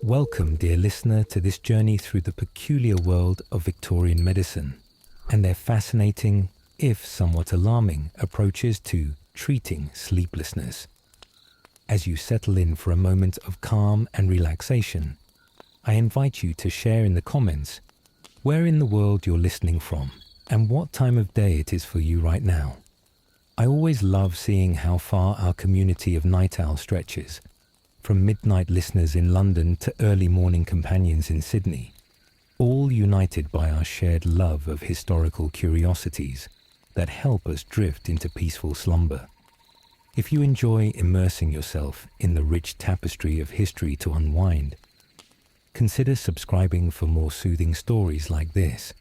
Welcome, dear listener, to this journey through the peculiar world of Victorian medicine and their fascinating, if somewhat alarming, approaches to treating sleeplessness. As you settle in for a moment of calm and relaxation, I invite you to share in the comments where in the world you're listening from and what time of day it is for you right now. I always love seeing how far our community of night owl stretches, from midnight listeners in London to early morning companions in Sydney, all united by our shared love of historical curiosities that help us drift into peaceful slumber. If you enjoy immersing yourself in the rich tapestry of history to unwind, consider subscribing for more soothing stories like this,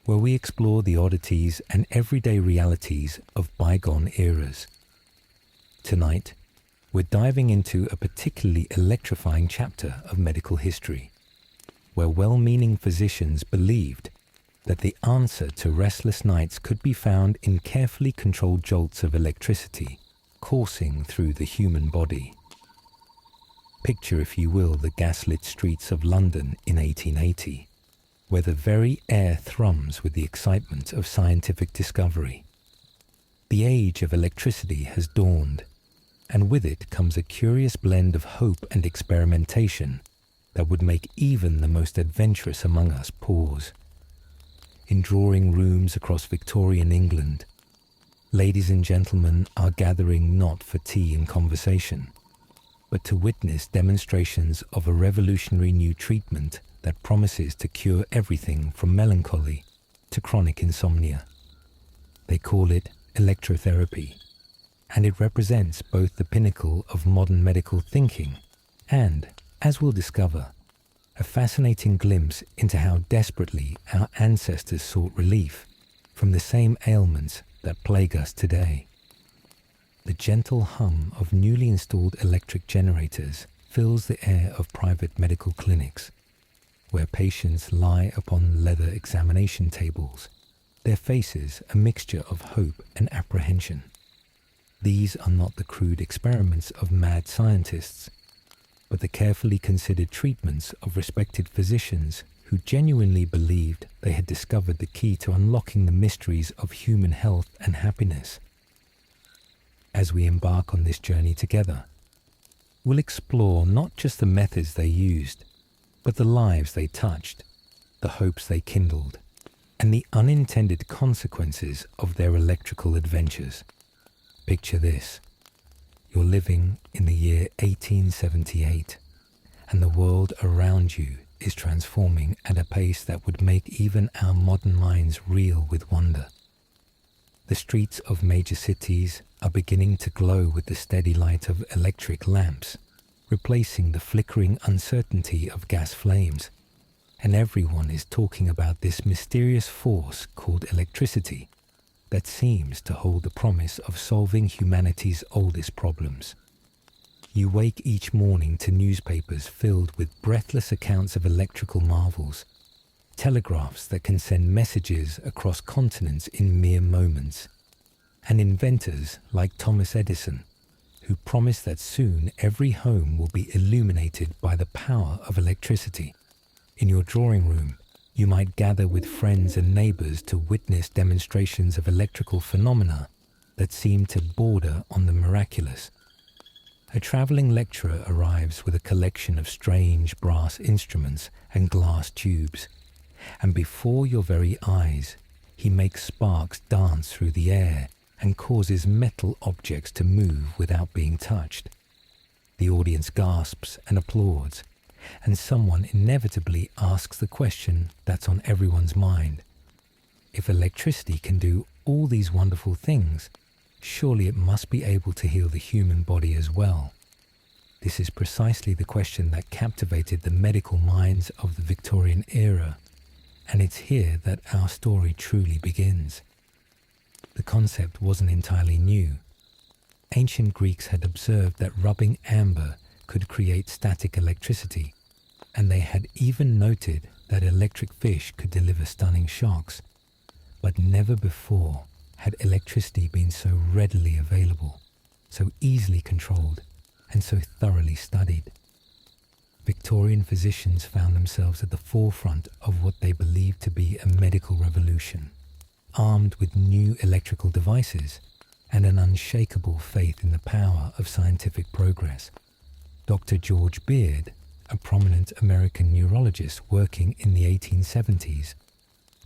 where we explore the oddities and everyday realities of bygone eras. Tonight, we're diving into a particularly electrifying chapter of medical history, where well-meaning physicians believed that the answer to restless nights could be found in carefully controlled jolts of electricity coursing through the human body. Picture, if you will, the gaslit streets of London in 1880, where the very air thrums with the excitement of scientific discovery. The age of electricity has dawned, and with it comes a curious blend of hope and experimentation that would make even the most adventurous among us pause. In drawing rooms across Victorian England, ladies and gentlemen are gathering not for tea and conversation, but to witness demonstrations of a revolutionary new treatment that promises to cure everything from melancholy to chronic insomnia. They call it electrotherapy, and it represents both the pinnacle of modern medical thinking and, as we'll discover, a fascinating glimpse into how desperately our ancestors sought relief from the same ailments that plague us today. The gentle hum of newly installed electric generators fills the air of private medical clinics, where patients lie upon leather examination tables, their faces a mixture of hope and apprehension. These are not the crude experiments of mad scientists, but the carefully considered treatments of respected physicians who genuinely believed they had discovered the key to unlocking the mysteries of human health and happiness. As we embark on this journey together, we'll explore not just the methods they used, but the lives they touched, the hopes they kindled, and the unintended consequences of their electrical adventures. Picture this. You're living in the year 1878, and the world around you is transforming at a pace that would make even our modern minds reel with wonder. The streets of major cities are beginning to glow with the steady light of electric lamps, replacing the flickering uncertainty of gas flames, and everyone is talking about this mysterious force called electricity that seems to hold the promise of solving humanity's oldest problems. You wake each morning to newspapers filled with breathless accounts of electrical marvels, telegraphs that can send messages across continents in mere moments, and inventors like Thomas Edison, who promised that soon every home will be illuminated by the power of electricity. In your drawing room, you might gather with friends and neighbors to witness demonstrations of electrical phenomena that seem to border on the miraculous. A traveling lecturer arrives with a collection of strange brass instruments and glass tubes, and before your very eyes, he makes sparks dance through the air and causes metal objects to move without being touched. The audience gasps and applauds, and someone inevitably asks the question that's on everyone's mind. If electricity can do all these wonderful things, surely it must be able to heal the human body as well. This is precisely the question that captivated the medical minds of the Victorian era, and it's here that our story truly begins. The concept wasn't entirely new. Ancient Greeks had observed that rubbing amber could create static electricity, and they had even noted that electric fish could deliver stunning shocks. But never before had electricity been so readily available, so easily controlled, and so thoroughly studied. Victorian physicians found themselves at the forefront of what they believed to be a medical revolution, armed with new electrical devices and an unshakable faith in the power of scientific progress. Dr. George Beard, a prominent American neurologist working in the 1870s,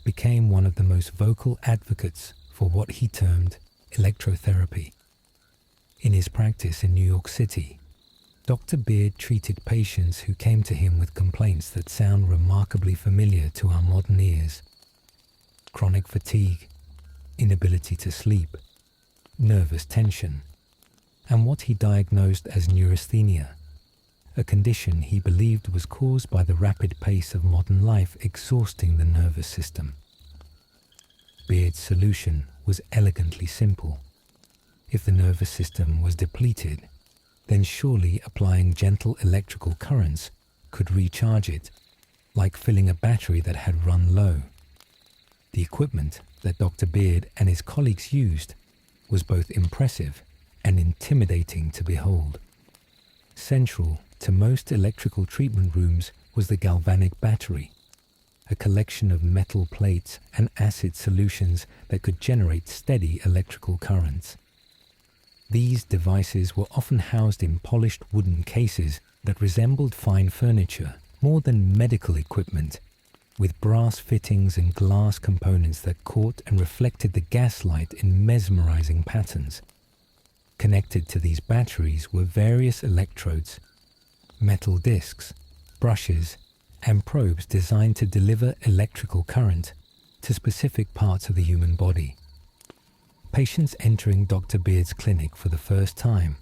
became one of the most vocal advocates for what he termed electrotherapy. In his practice in New York City, Dr. Beard treated patients who came to him with complaints that sound remarkably familiar to our modern ears: chronic fatigue, inability to sleep, nervous tension, and what he diagnosed as neurasthenia, a condition he believed was caused by the rapid pace of modern life exhausting the nervous system. Beard's solution was elegantly simple. If the nervous system was depleted, then surely applying gentle electrical currents could recharge it, like filling a battery that had run low. The equipment that Dr. Beard and his colleagues used was both impressive and intimidating to behold. Central to most electrical treatment rooms was the galvanic battery, a collection of metal plates and acid solutions that could generate steady electrical currents. These devices were often housed in polished wooden cases that resembled fine furniture more than medical equipment, with brass fittings and glass components that caught and reflected the gaslight in mesmerizing patterns. Connected to these batteries were various electrodes, metal discs, brushes, and probes designed to deliver electrical current to specific parts of the human body. Patients entering Dr. Beard's clinic for the first time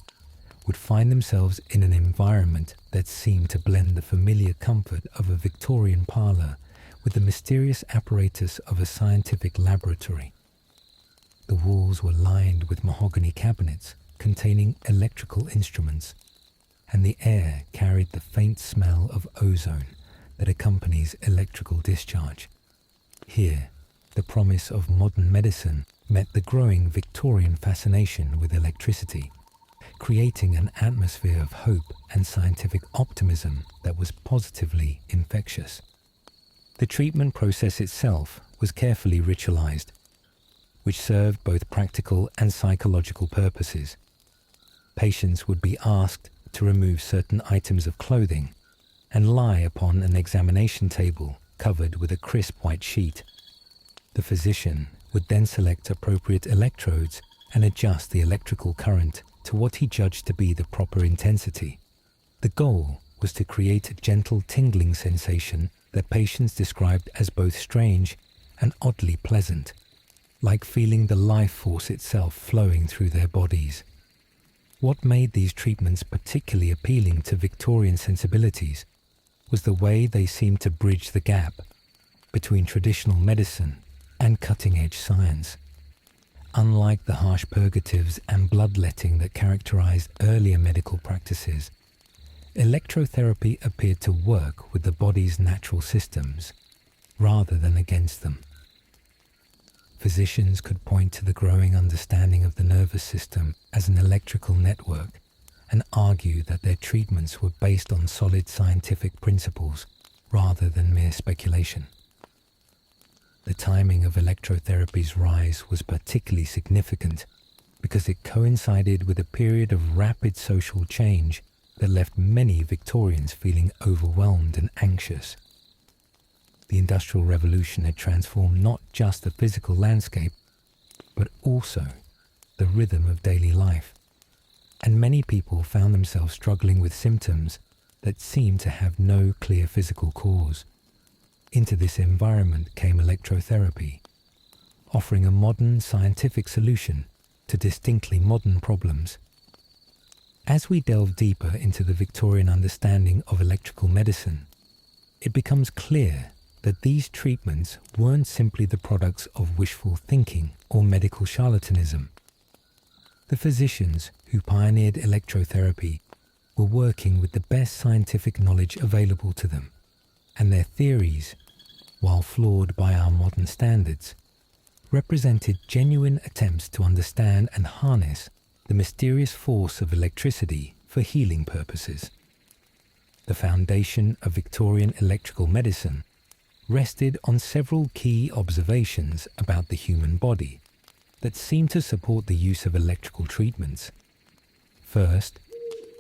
would find themselves in an environment that seemed to blend the familiar comfort of a Victorian parlor with the mysterious apparatus of a scientific laboratory. The walls were lined with mahogany cabinets containing electrical instruments, and the air carried the faint smell of ozone that accompanies electrical discharge. Here, the promise of modern medicine met the growing Victorian fascination with electricity, creating an atmosphere of hope and scientific optimism that was positively infectious. The treatment process itself was carefully ritualized, which served both practical and psychological purposes. Patients would be asked to remove certain items of clothing and lie upon an examination table covered with a crisp white sheet. The physician would then select appropriate electrodes and adjust the electrical current to what he judged to be the proper intensity. The goal was to create a gentle tingling sensation that patients described as both strange and oddly pleasant, like feeling the life force itself flowing through their bodies. What made these treatments particularly appealing to Victorian sensibilities was the way they seemed to bridge the gap between traditional medicine and cutting-edge science. Unlike the harsh purgatives and bloodletting that characterized earlier medical practices, electrotherapy appeared to work with the body's natural systems rather than against them. Physicians could point to the growing understanding of the nervous system as an electrical network and argue that their treatments were based on solid scientific principles rather than mere speculation. The timing of electrotherapy's rise was particularly significant because it coincided with a period of rapid social change that left many Victorians feeling overwhelmed and anxious. The Industrial Revolution had transformed not just the physical landscape, but also the rhythm of daily life, and many people found themselves struggling with symptoms that seemed to have no clear physical cause. Into this environment came electrotherapy, offering a modern scientific solution to distinctly modern problems. As we delve deeper into the Victorian understanding of electrical medicine, it becomes clear that these treatments weren't simply the products of wishful thinking or medical charlatanism. The physicians who pioneered electrotherapy were working with the best scientific knowledge available to them, and their theories, while flawed by our modern standards, represented genuine attempts to understand and harness the mysterious force of electricity for healing purposes. the foundation of Victorian electrical medicine, rested on several key observations about the human body that seemed to support the use of electrical treatments. First,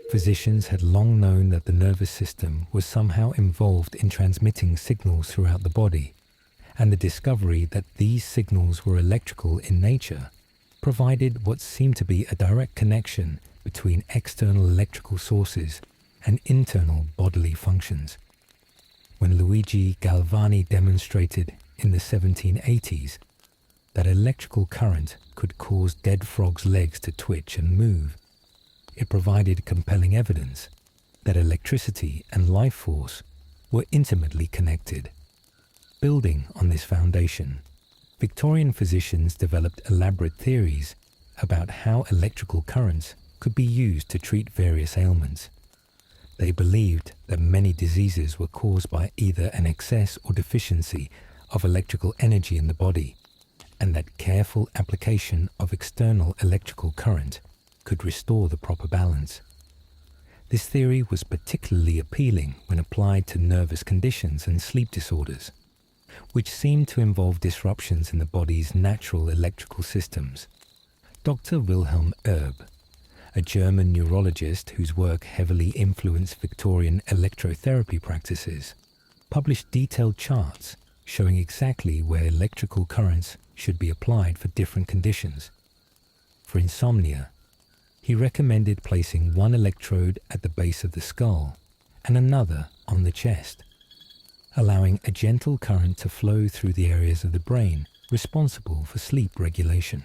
physicians had long known that the nervous system was somehow involved in transmitting signals throughout the body, and the discovery that these signals were electrical in nature provided what seemed to be a direct connection between external electrical sources and internal bodily functions. When Luigi Galvani demonstrated in the 1780s that electrical current could cause dead frogs' legs to twitch and move, it provided compelling evidence that electricity and life force were intimately connected. Building on this foundation, Victorian physicians developed elaborate theories about how electrical currents could be used to treat various ailments. They believed that many diseases were caused by either an excess or deficiency of electrical energy in the body, and that careful application of external electrical current could restore the proper balance. This theory was particularly appealing when applied to nervous conditions and sleep disorders, which seemed to involve disruptions in the body's natural electrical systems. Dr. Wilhelm Erb, a German neurologist whose work heavily influenced Victorian electrotherapy practices, published detailed charts showing exactly where electrical currents should be applied for different conditions. For insomnia, he recommended placing one electrode at the base of the skull and another on the chest, allowing a gentle current to flow through the areas of the brain responsible for sleep regulation.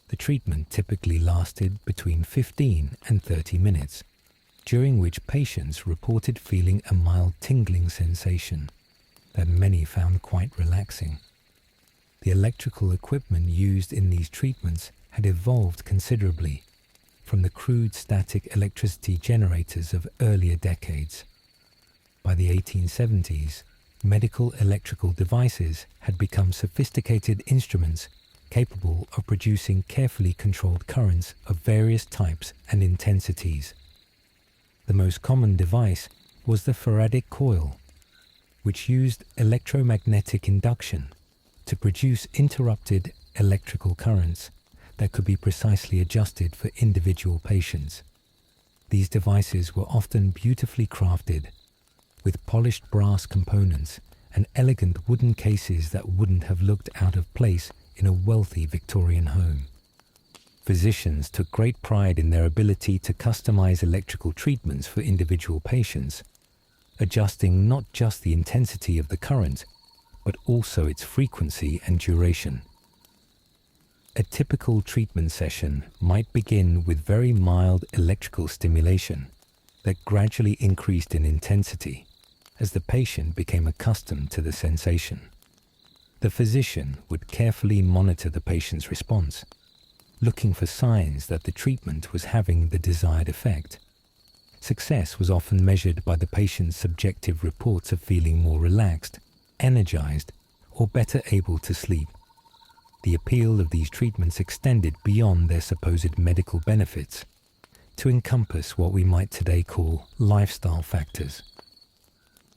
The treatment typically lasted between 15 and 30 minutes, during which patients reported feeling a mild tingling sensation that many found quite relaxing. The electrical equipment used in these treatments had evolved considerably from the crude static electricity generators of earlier decades. By the 1870s, medical electrical devices had become sophisticated instruments capable of producing carefully controlled currents of various types and intensities. The most common device was the Faradic coil, which used electromagnetic induction to produce interrupted electrical currents that could be precisely adjusted for individual patients. These devices were often beautifully crafted, with polished brass components and elegant wooden cases that wouldn't have looked out of place in a wealthy Victorian home. Physicians took great pride in their ability to customize electrical treatments for individual patients, adjusting not just the intensity of the current, but also its frequency and duration. A typical treatment session might begin with very mild electrical stimulation that gradually increased in intensity as the patient became accustomed to the sensation. The physician would carefully monitor the patient's response, looking for signs that the treatment was having the desired effect. Success was often measured by the patient's subjective reports of feeling more relaxed, energized, or better able to sleep. The appeal of these treatments extended beyond their supposed medical benefits to encompass what we might today call lifestyle factors.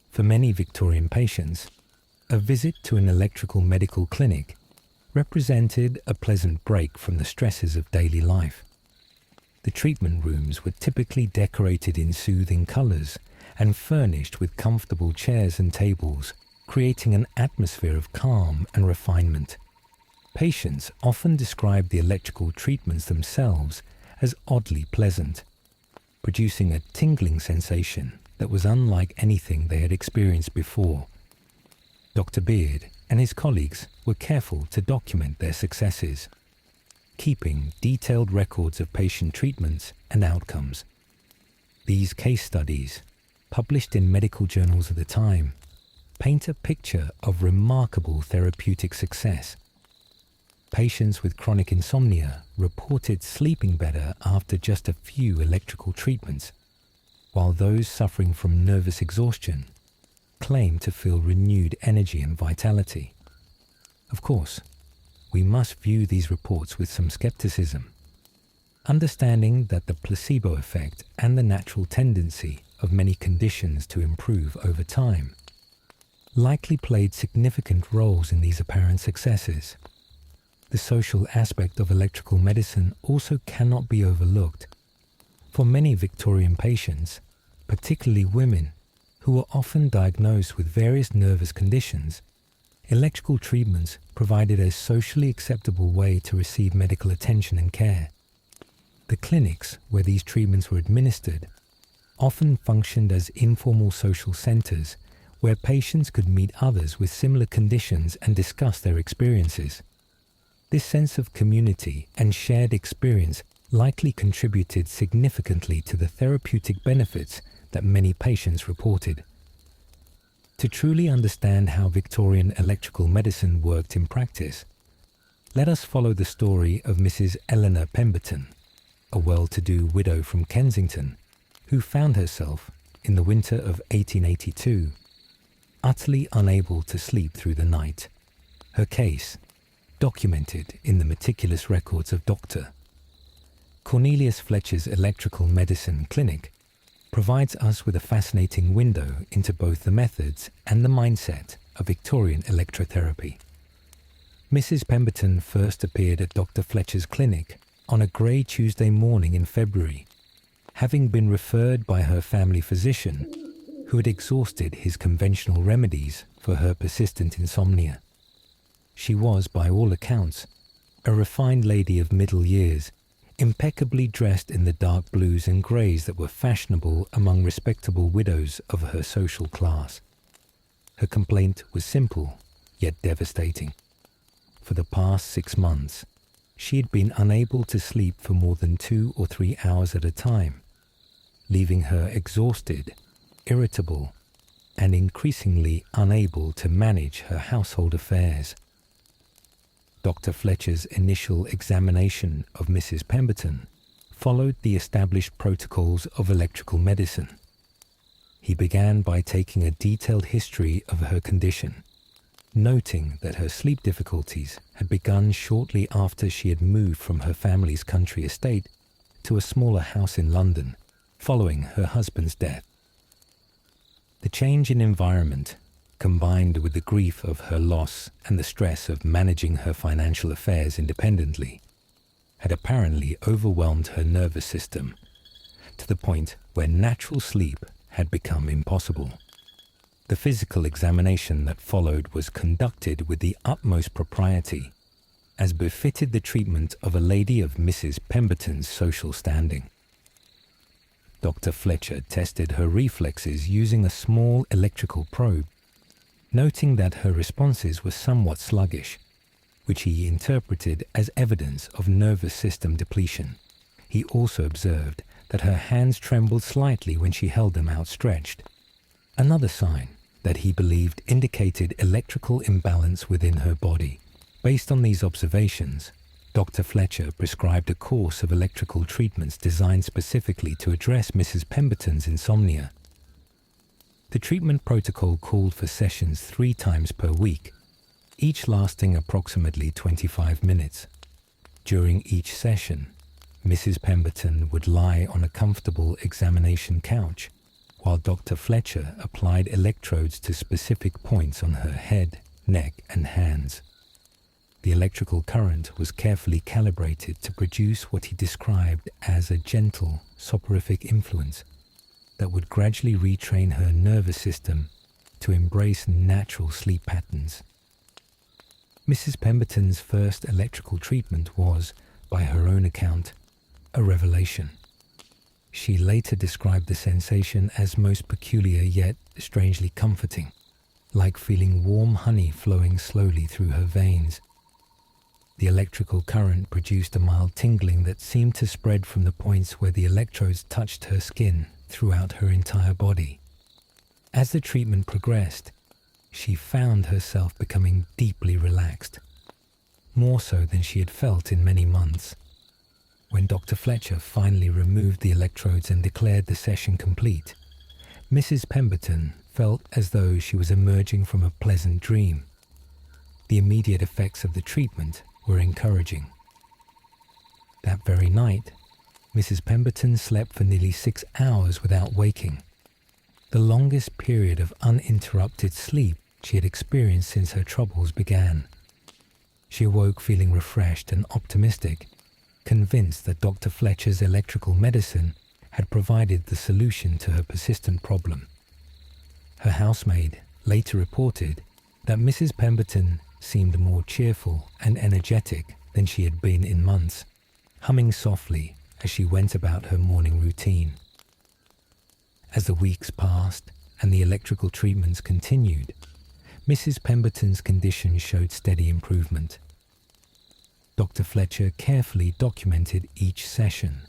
For many Victorian patients, a visit to an electrical medical clinic represented a pleasant break from the stresses of daily life. The treatment rooms were typically decorated in soothing colors and furnished with comfortable chairs and tables, creating an atmosphere of calm and refinement. Patients often described the electrical treatments themselves as oddly pleasant, producing a tingling sensation that was unlike anything they had experienced before. Dr. Beard and his colleagues were careful to document their successes, keeping detailed records of patient treatments and outcomes. These case studies, published in medical journals of the time, paint a picture of remarkable therapeutic success. Patients with chronic insomnia reported sleeping better after just a few electrical treatments, while those suffering from nervous exhaustion claimed to feel renewed energy and vitality. Of course, we must view these reports with some skepticism, understanding that the placebo effect and the natural tendency of many conditions to improve over time, likely played significant roles in these apparent successes. The social aspect of electrical medicine also cannot be overlooked. For many Victorian patients, particularly women, who were often diagnosed with various nervous conditions, electrical treatments provided a socially acceptable way to receive medical attention and care. The clinics where these treatments were administered often functioned as informal social centers where patients could meet others with similar conditions and discuss their experiences. This sense of community and shared experience likely contributed significantly to the therapeutic benefits that many patients reported. To truly understand how Victorian electrical medicine worked in practice, let us follow the story of Mrs. Eleanor Pemberton, a well-to-do widow from Kensington, who found herself, in the winter of 1882, utterly unable to sleep through the night. Her case, documented in the meticulous records of Dr. Cornelius Fletcher's Electrical Medicine Clinic, provides us with a fascinating window into both the methods and the mindset of Victorian electrotherapy. Mrs. Pemberton first appeared at Dr. Fletcher's clinic on a grey Tuesday morning in February, having been referred by her family physician, who had exhausted his conventional remedies for her persistent insomnia. She was, by all accounts, a refined lady of middle years, impeccably dressed in the dark blues and greys that were fashionable among respectable widows of her social class. Her complaint was simple, yet devastating. For the past 6 months, she had been unable to sleep for more than 2 or 3 hours at a time, leaving her exhausted, irritable, and increasingly unable to manage her household affairs. Dr. Fletcher's initial examination of Mrs. Pemberton followed the established protocols of electrical medicine. He began by taking a detailed history of her condition, noting that her sleep difficulties had begun shortly after she had moved from her family's country estate to a smaller house in London, following her husband's death. The change in environment, combined with the grief of her loss and the stress of managing her financial affairs independently, had apparently overwhelmed her nervous system to the point where natural sleep had become impossible. The physical examination that followed was conducted with the utmost propriety, as befitted the treatment of a lady of Mrs. Pemberton's social standing. Dr. Fletcher tested her reflexes using a small electrical probe, noting that her responses were somewhat sluggish, which he interpreted as evidence of nervous system depletion. He also observed that her hands trembled slightly when she held them outstretched, another sign that he believed indicated electrical imbalance within her body. Based on these observations, Dr. Fletcher prescribed a course of electrical treatments designed specifically to address Mrs. Pemberton's insomnia. The treatment protocol called for sessions 3 times per week, each lasting approximately 25 minutes. During each session, Mrs. Pemberton would lie on a comfortable examination couch, while Dr. Fletcher applied electrodes to specific points on her head, neck, and hands. The electrical current was carefully calibrated to produce what he described as a gentle, soporific influence that would gradually retrain her nervous system to embrace natural sleep patterns. Mrs. Pemberton's first electrical treatment was, by her own account, a revelation. She later described the sensation as most peculiar yet strangely comforting, like feeling warm honey flowing slowly through her veins. The electrical current produced a mild tingling that seemed to spread from the points where the electrodes touched her skin throughout her entire body. As the treatment progressed, she found herself becoming deeply relaxed, more so than she had felt in many months. When Dr. Fletcher finally removed the electrodes and declared the session complete, Mrs. Pemberton felt as though she was emerging from a pleasant dream. The immediate effects of the treatment were encouraging. That very night, Mrs. Pemberton slept for nearly 6 hours without waking, the longest period of uninterrupted sleep she had experienced since her troubles began. She awoke feeling refreshed and optimistic, convinced that Dr. Fletcher's electrical medicine had provided the solution to her persistent problem. Her housemaid later reported that Mrs. Pemberton seemed more cheerful and energetic than she had been in months, humming softly as she went about her morning routine. As the weeks passed and the electrical treatments continued, Mrs. Pemberton's condition showed steady improvement. Dr. Fletcher carefully documented each session,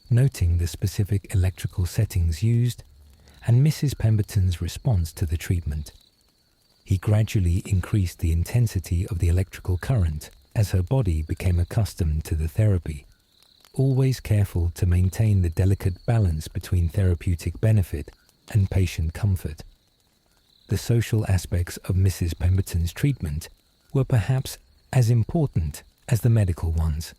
noting the specific electrical settings used and Mrs. Pemberton's response to the treatment. He gradually increased the intensity of the electrical current as her body became accustomed to the therapy, always careful to maintain the delicate balance between therapeutic benefit and patient comfort. The social aspects of Mrs. Pemberton's treatment were perhaps as important as the medical ones.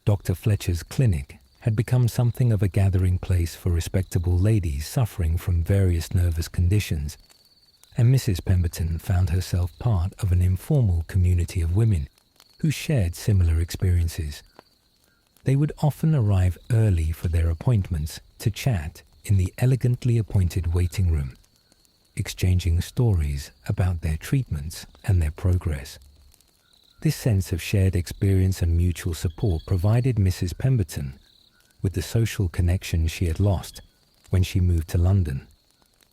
Dr. Fletcher's clinic had become something of a gathering place for respectable ladies suffering from various nervous conditions, and Mrs. Pemberton found herself part of an informal community of women who shared similar experiences. They would often arrive early for their appointments to chat in the elegantly appointed waiting room, exchanging stories about their treatments and their progress. This sense of shared experience and mutual support provided Mrs. Pemberton with the social connection she had lost when she moved to London,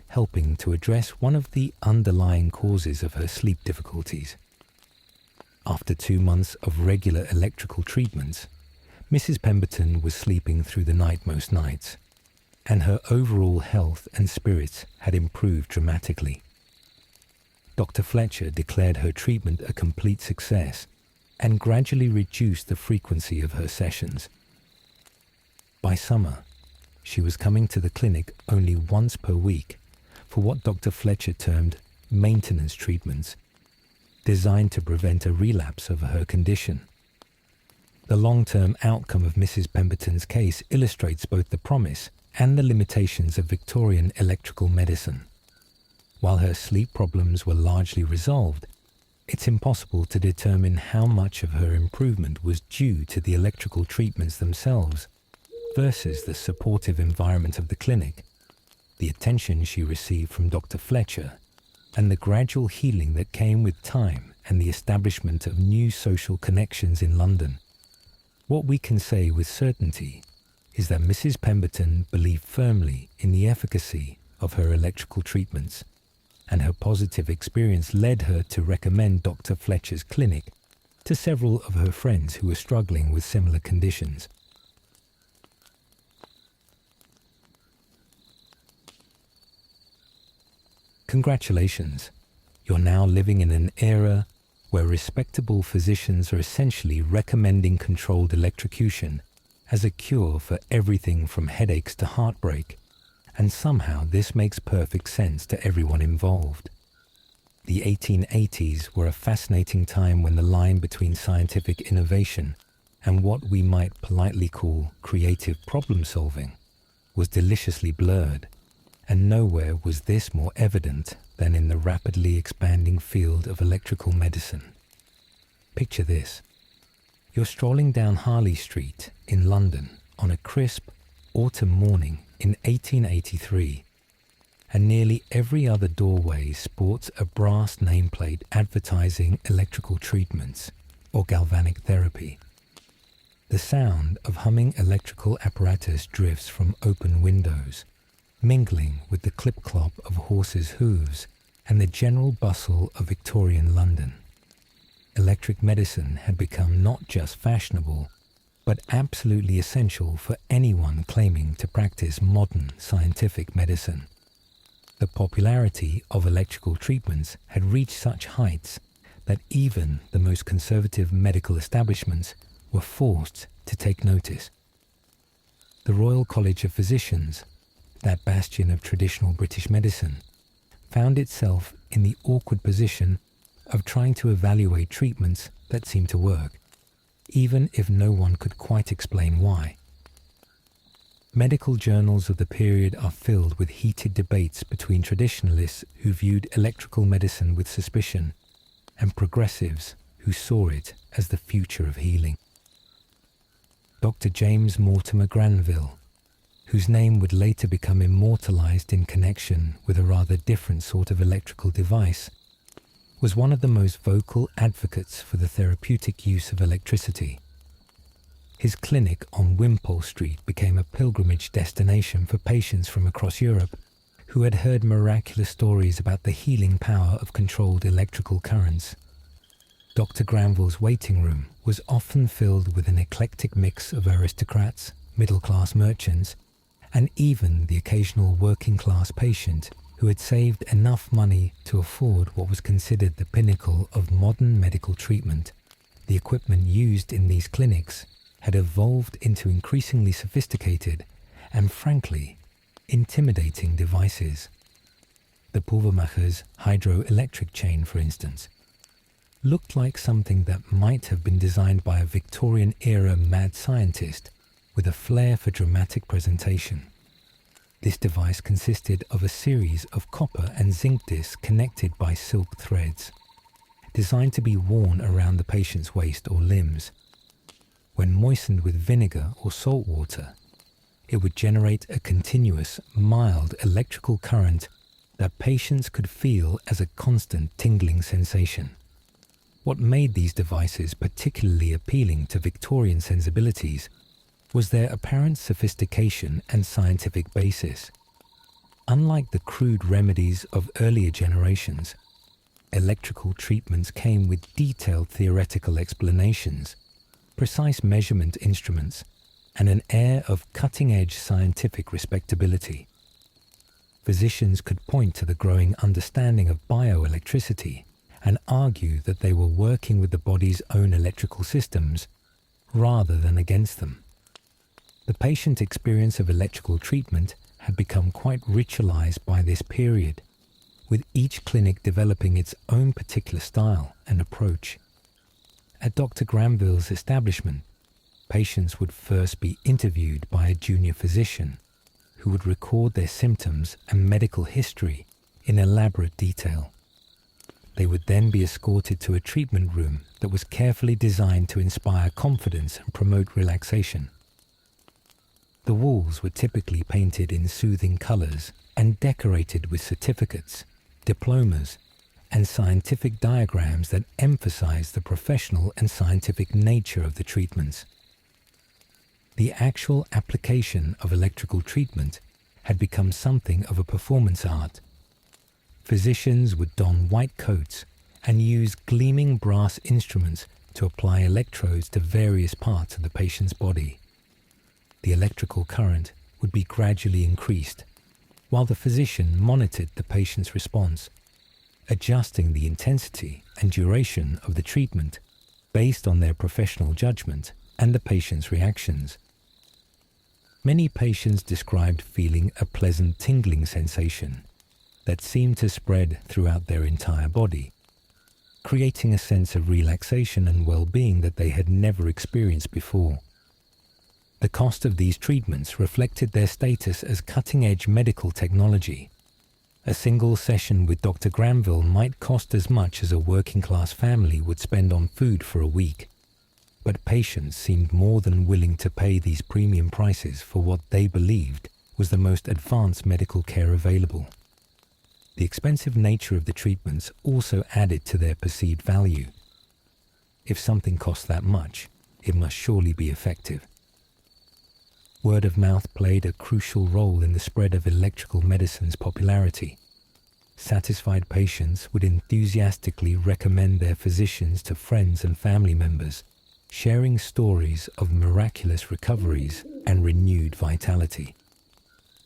helping to address one of the underlying causes of her sleep difficulties. After 2 months of regular electrical treatments, Mrs. Pemberton was sleeping through the night most nights, and her overall health and spirits had improved dramatically. Dr. Fletcher declared her treatment a complete success and gradually reduced the frequency of her sessions. By summer, she was coming to the clinic only once per week for what Dr. Fletcher termed maintenance treatments, designed to prevent a relapse of her condition. The long-term outcome of Mrs. Pemberton's case illustrates both the promise and the limitations of Victorian electrical medicine. While her sleep problems were largely resolved, it's impossible to determine how much of her improvement was due to the electrical treatments themselves versus the supportive environment of the clinic, the attention she received from Dr. Fletcher, and the gradual healing that came with time and the establishment of new social connections in London. What we can say with certainty is that Mrs. Pemberton believed firmly in the efficacy of her electrical treatments, and her positive experience led her to recommend Dr. Fletcher's clinic to several of her friends who were struggling with similar conditions. Congratulations, you're now living in an era where respectable physicians are essentially recommending controlled electrocution as a cure for everything from headaches to heartbreak, and somehow this makes perfect sense to everyone involved. The 1880s were a fascinating time when the line between scientific innovation and what we might politely call creative problem-solving was deliciously blurred, and nowhere was this more evident than in the rapidly expanding field of electrical medicine. Picture this. You're strolling down Harley Street in London on a crisp autumn morning in 1883, and nearly every other doorway sports a brass nameplate advertising electrical treatments or galvanic therapy. The sound of humming electrical apparatus drifts from open windows, mingling with the clip-clop of horses' hooves and the general bustle of Victorian London. Electric medicine had become not just fashionable, but absolutely essential for anyone claiming to practice modern scientific medicine. The popularity of electrical treatments had reached such heights that even the most conservative medical establishments were forced to take notice. The Royal College of Physicians, that bastion of traditional British medicine, found itself in the awkward position of trying to evaluate treatments that seemed to work, even if no one could quite explain why. Medical journals of the period are filled with heated debates between traditionalists who viewed electrical medicine with suspicion and progressives who saw it as the future of healing. Dr. James Mortimer Granville, whose name would later become immortalized in connection with a rather different sort of electrical device, was one of the most vocal advocates for the therapeutic use of electricity. His clinic on Wimpole Street became a pilgrimage destination for patients from across Europe who had heard miraculous stories about the healing power of controlled electrical currents. Dr. Granville's waiting room was often filled with an eclectic mix of aristocrats, middle-class merchants, and even the occasional working-class patient who had saved enough money to afford what was considered the pinnacle of modern medical treatment. The equipment used in these clinics had evolved into increasingly sophisticated and, frankly, intimidating devices. The Pulvermacher's hydroelectric chain, for instance, looked like something that might have been designed by a Victorian-era mad scientist with a flair for dramatic presentation. This device consisted of a series of copper and zinc discs connected by silk threads, designed to be worn around the patient's waist or limbs. When moistened with vinegar or salt water, it would generate a continuous, mild electrical current that patients could feel as a constant tingling sensation. What made these devices particularly appealing to Victorian sensibilities was their apparent sophistication and scientific basis. Unlike the crude remedies of earlier generations, electrical treatments came with detailed theoretical explanations, precise measurement instruments, and an air of cutting-edge scientific respectability. Physicians could point to the growing understanding of bioelectricity and argue that they were working with the body's own electrical systems rather than against them. The patient experience of electrical treatment had become quite ritualized by this period, with each clinic developing its own particular style and approach. At Dr. Granville's establishment, patients would first be interviewed by a junior physician who would record their symptoms and medical history in elaborate detail. They would then be escorted to a treatment room that was carefully designed to inspire confidence and promote relaxation. The walls were typically painted in soothing colors and decorated with certificates, diplomas, and scientific diagrams that emphasized the professional and scientific nature of the treatments. The actual application of electrical treatment had become something of a performance art. Physicians would don white coats and use gleaming brass instruments to apply electrodes to various parts of the patient's body. The electrical current would be gradually increased, while the physician monitored the patient's response, adjusting the intensity and duration of the treatment based on their professional judgment and the patient's reactions. Many patients described feeling a pleasant tingling sensation that seemed to spread throughout their entire body, creating a sense of relaxation and well-being that they had never experienced before. The cost of these treatments reflected their status as cutting-edge medical technology. A single session with Dr. Granville might cost as much as a working-class family would spend on food for a week, but patients seemed more than willing to pay these premium prices for what they believed was the most advanced medical care available. The expensive nature of the treatments also added to their perceived value. If something costs that much, it must surely be effective. Word of mouth played a crucial role in the spread of electrical medicine's popularity. Satisfied patients would enthusiastically recommend their physicians to friends and family members, sharing stories of miraculous recoveries and renewed vitality.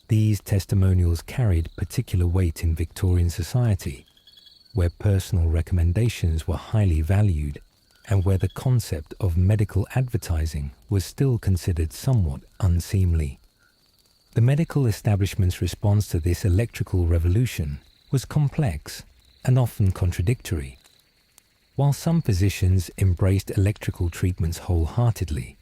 These testimonials carried particular weight in Victorian society, where personal recommendations were highly valued and where the concept of medical advertising was still considered somewhat unseemly. The medical establishment's response to this electrical revolution was complex and often contradictory. While some physicians embraced electrical treatments wholeheartedly,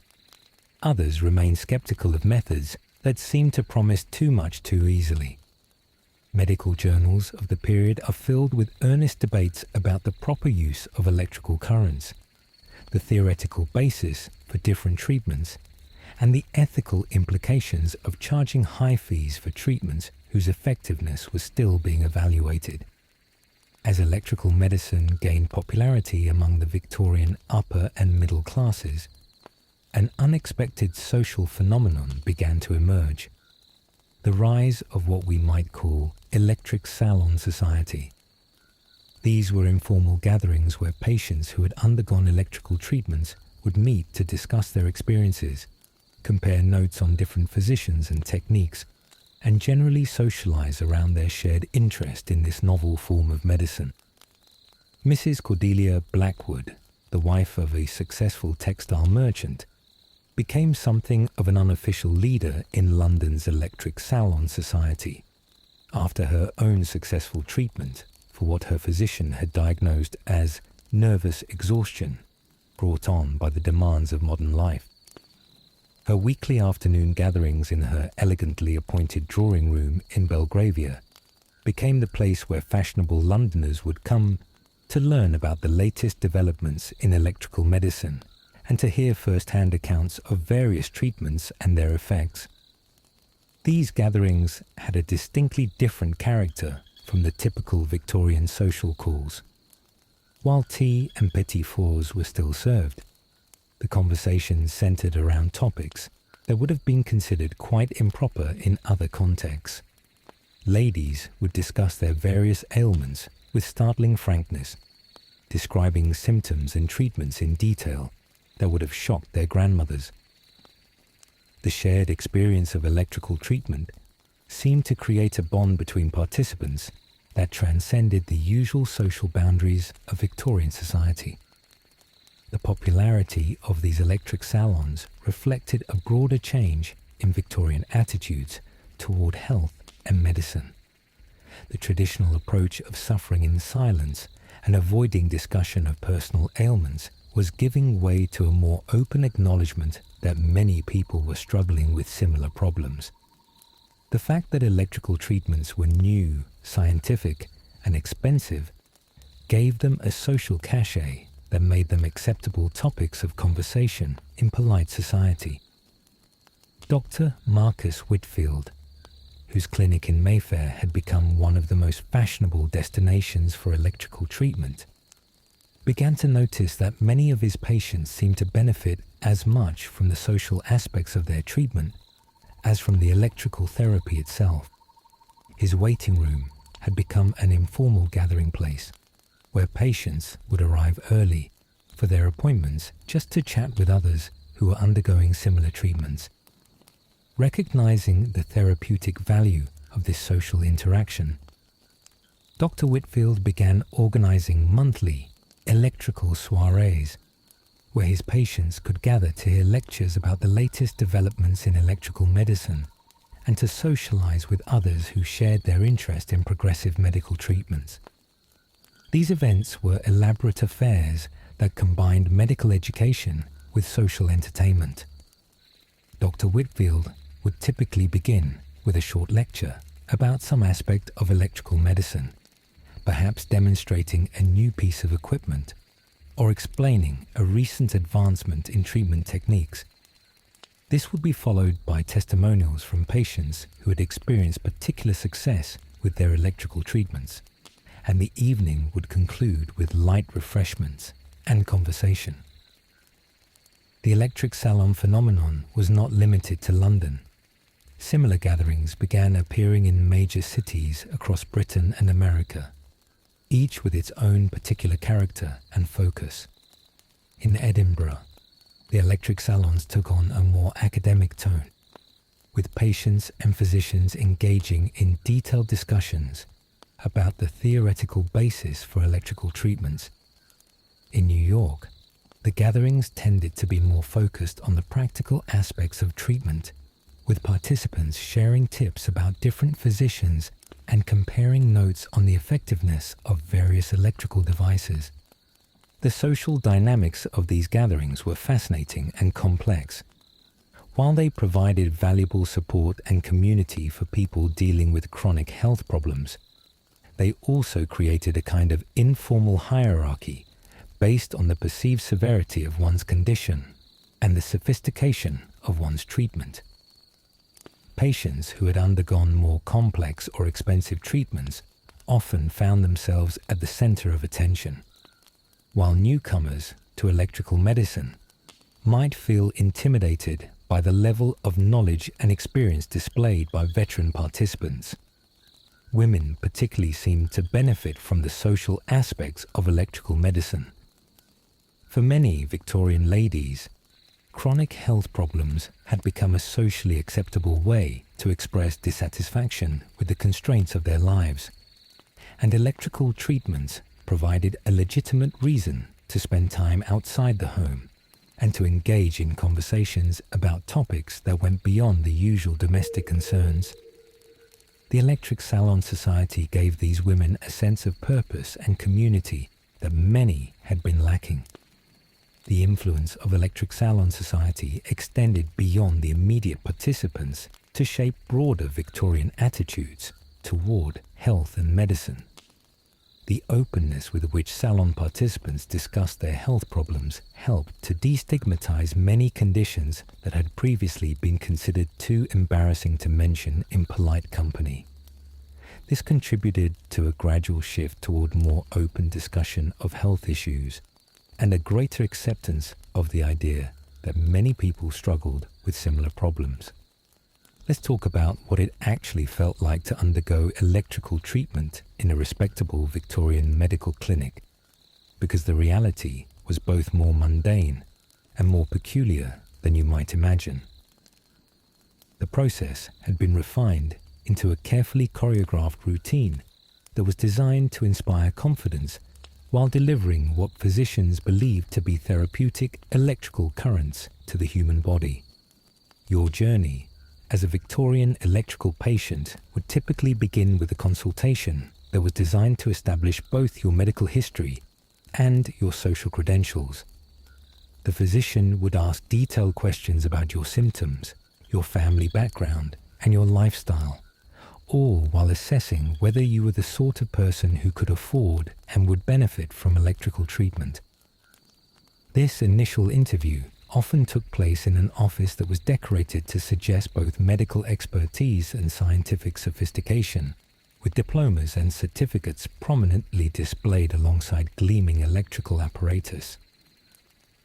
others remained skeptical of methods that seemed to promise too much too easily. Medical journals of the period are filled with earnest debates about the proper use of electrical currents, the theoretical basis for different treatments, and the ethical implications of charging high fees for treatments whose effectiveness was still being evaluated. As electrical medicine gained popularity among the Victorian upper and middle classes, an unexpected social phenomenon began to emerge: the rise of what we might call electric salon society. These were informal gatherings where patients who had undergone electrical treatments would meet to discuss their experiences, compare notes on different physicians and techniques, and generally socialize around their shared interest in this novel form of medicine. Mrs. Cordelia Blackwood, the wife of a successful textile merchant, became something of an unofficial leader in London's electric salon society after her own successful treatment for what her physician had diagnosed as nervous exhaustion brought on by the demands of modern life. Her weekly afternoon gatherings in her elegantly appointed drawing room in Belgravia became the place where fashionable Londoners would come to learn about the latest developments in electrical medicine and to hear first-hand accounts of various treatments and their effects. These gatherings had a distinctly different character from the typical Victorian social calls. While tea and petit fours were still served, the conversations centered around topics that would have been considered quite improper in other contexts. Ladies would discuss their various ailments with startling frankness, describing symptoms and treatments in detail that would have shocked their grandmothers. The shared experience of electrical treatment seemed to create a bond between participants that transcended the usual social boundaries of Victorian society. The popularity of these electric salons reflected a broader change in Victorian attitudes toward health and medicine. The traditional approach of suffering in silence and avoiding discussion of personal ailments was giving way to a more open acknowledgement that many people were struggling with similar problems. The fact that electrical treatments were new, scientific, and expensive gave them a social cachet that made them acceptable topics of conversation in polite society. Dr. Marcus Whitfield, whose clinic in Mayfair had become one of the most fashionable destinations for electrical treatment, began to notice that many of his patients seemed to benefit as much from the social aspects of their treatment as from the electrical therapy itself. His waiting room had become an informal gathering place where patients would arrive early for their appointments just to chat with others who were undergoing similar treatments. Recognizing the therapeutic value of this social interaction, Dr. Whitfield began organizing monthly electrical soirees where his patients could gather to hear lectures about the latest developments in electrical medicine and to socialize with others who shared their interest in progressive medical treatments. These events were elaborate affairs that combined medical education with social entertainment. Dr. Whitfield would typically begin with a short lecture about some aspect of electrical medicine, perhaps demonstrating a new piece of equipment or explaining a recent advancement in treatment techniques. This would be followed by testimonials from patients who had experienced particular success with their electrical treatments, and the evening would conclude with light refreshments and conversation. The electric salon phenomenon was not limited to London. Similar gatherings began appearing in major cities across Britain and America, each with its own particular character and focus. In Edinburgh, the electric salons took on a more academic tone, with patients and physicians engaging in detailed discussions about the theoretical basis for electrical treatments. In New York, the gatherings tended to be more focused on the practical aspects of treatment, with participants sharing tips about different physicians and comparing notes on the effectiveness of various electrical devices. The social dynamics of these gatherings were fascinating and complex. While they provided valuable support and community for people dealing with chronic health problems, they also created a kind of informal hierarchy based on the perceived severity of one's condition and the sophistication of one's treatment. Patients who had undergone more complex or expensive treatments often found themselves at the center of attention, while newcomers to electrical medicine might feel intimidated by the level of knowledge and experience displayed by veteran participants. Women particularly seemed to benefit from the social aspects of electrical medicine. For many Victorian ladies, chronic health problems had become a socially acceptable way to express dissatisfaction with the constraints of their lives, and electrical treatments provided a legitimate reason to spend time outside the home and to engage in conversations about topics that went beyond the usual domestic concerns. The Electric Salon Society gave these women a sense of purpose and community that many had been lacking. The influence of Electric Salon Society extended beyond the immediate participants to shape broader Victorian attitudes toward health and medicine. The openness with which salon participants discussed their health problems helped to destigmatize many conditions that had previously been considered too embarrassing to mention in polite company. This contributed to a gradual shift toward more open discussion of health issues and a greater acceptance of the idea that many people struggled with similar problems. Let's talk about what it actually felt like to undergo electrical treatment in a respectable Victorian medical clinic, because the reality was both more mundane and more peculiar than you might imagine. The process had been refined into a carefully choreographed routine that was designed to inspire confidence while delivering what physicians believed to be therapeutic electrical currents to the human body. Your journey as a Victorian electrical patient would typically begin with a consultation that was designed to establish both your medical history and your social credentials. The physician would ask detailed questions about your symptoms, your family background, and your lifestyle, all while assessing whether you were the sort of person who could afford and would benefit from electrical treatment. This initial interview often took place in an office that was decorated to suggest both medical expertise and scientific sophistication, with diplomas and certificates prominently displayed alongside gleaming electrical apparatus.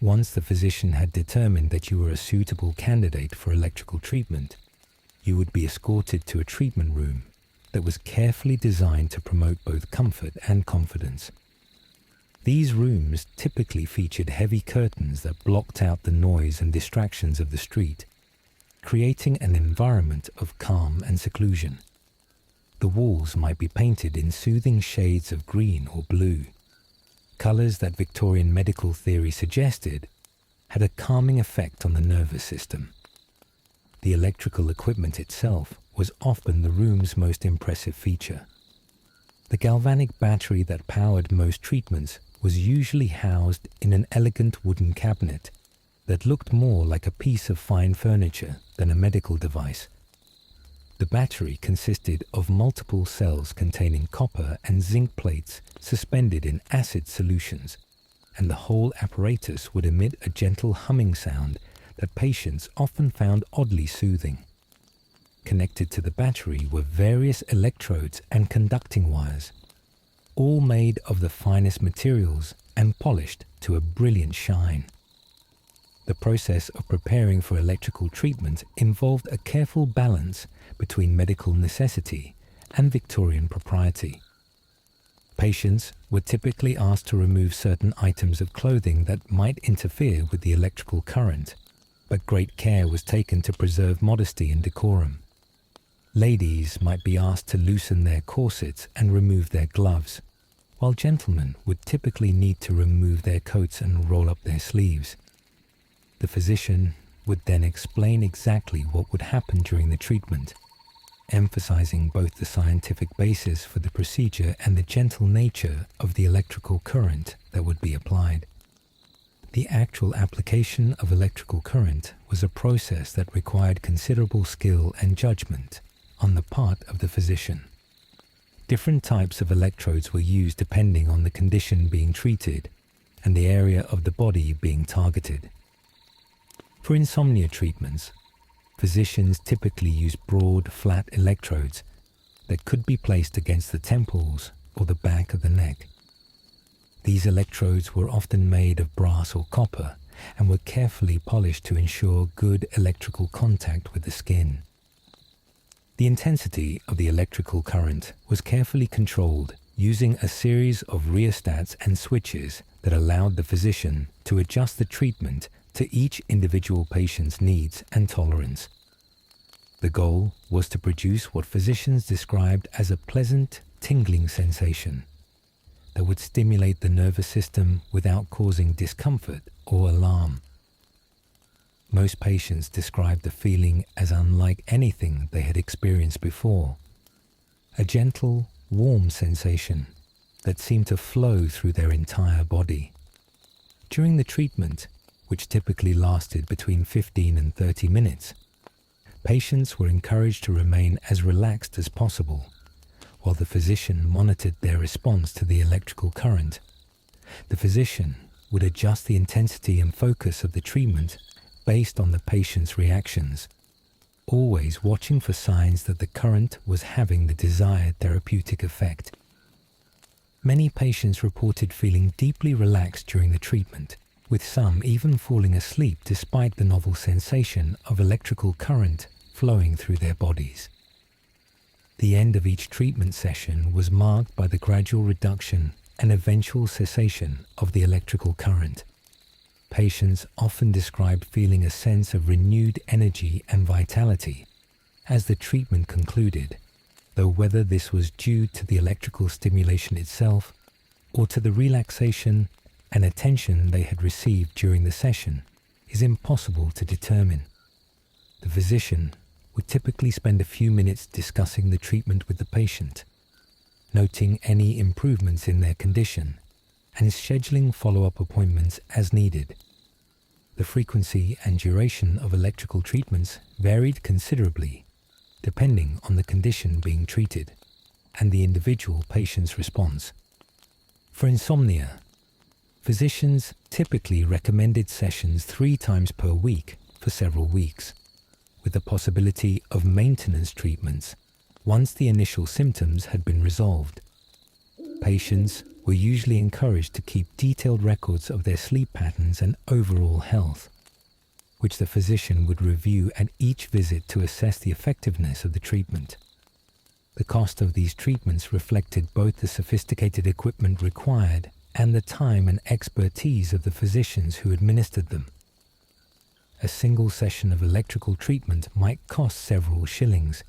Once the physician had determined that you were a suitable candidate for electrical treatment, you would be escorted to a treatment room that was carefully designed to promote both comfort and confidence. These rooms typically featured heavy curtains that blocked out the noise and distractions of the street, creating an environment of calm and seclusion. The walls might be painted in soothing shades of green or blue. Colors that Victorian medical theory suggested had a calming effect on the nervous system. The electrical equipment itself was often the room's most impressive feature. The galvanic battery that powered most treatments was usually housed in an elegant wooden cabinet that looked more like a piece of fine furniture than a medical device. The battery consisted of multiple cells containing copper and zinc plates suspended in acid solutions, and the whole apparatus would emit a gentle humming sound that patients often found oddly soothing. Connected to the battery were various electrodes and conducting wires, all made of the finest materials and polished to a brilliant shine. The process of preparing for electrical treatment involved a careful balance between medical necessity and Victorian propriety. Patients were typically asked to remove certain items of clothing that might interfere with the electrical current, but great care was taken to preserve modesty and decorum. Ladies might be asked to loosen their corsets and remove their gloves, while gentlemen would typically need to remove their coats and roll up their sleeves. The physician would then explain exactly what would happen during the treatment, emphasizing both the scientific basis for the procedure and the gentle nature of the electrical current that would be applied. The actual application of electrical current was a process that required considerable skill and judgment on the part of the physician. Different types of electrodes were used depending on the condition being treated and the area of the body being targeted. For insomnia treatments, physicians typically use broad, flat electrodes that could be placed against the temples or the back of the neck. These electrodes were often made of brass or copper and were carefully polished to ensure good electrical contact with the skin. The intensity of the electrical current was carefully controlled using a series of rheostats and switches that allowed the physician to adjust the treatment to each individual patient's needs and tolerance. The goal was to produce what physicians described as a pleasant, tingling sensation that would stimulate the nervous system without causing discomfort or alarm. Most patients described the feeling as unlike anything they had experienced before. A gentle, warm sensation that seemed to flow through their entire body. During the treatment, which typically lasted between 15 and 30 minutes, patients were encouraged to remain as relaxed as possible while the physician monitored their response to the electrical current. The physician would adjust the intensity and focus of the treatment based on the patient's reactions, always watching for signs that the current was having the desired therapeutic effect. Many patients reported feeling deeply relaxed during the treatment, with some even falling asleep despite the novel sensation of electrical current flowing through their bodies. The end of each treatment session was marked by the gradual reduction and eventual cessation of the electrical current. Patients often described feeling a sense of renewed energy and vitality as the treatment concluded, though whether this was due to the electrical stimulation itself or to the relaxation and attention they had received during the session is impossible to determine. The physician would typically spend a few minutes discussing the treatment with the patient, noting any improvements in their condition, and scheduling follow-up appointments as needed. The frequency and duration of electrical treatments varied considerably, depending on the condition being treated and the individual patient's response. For insomnia, physicians typically recommended sessions 3 times per week for several weeks, with the possibility of maintenance treatments once the initial symptoms had been resolved. Patients were usually encouraged to keep detailed records of their sleep patterns and overall health, which the physician would review at each visit to assess the effectiveness of the treatment. The cost of these treatments reflected both the sophisticated equipment required and the time and expertise of the physicians who administered them. A single session of electrical treatment might cost several shillings,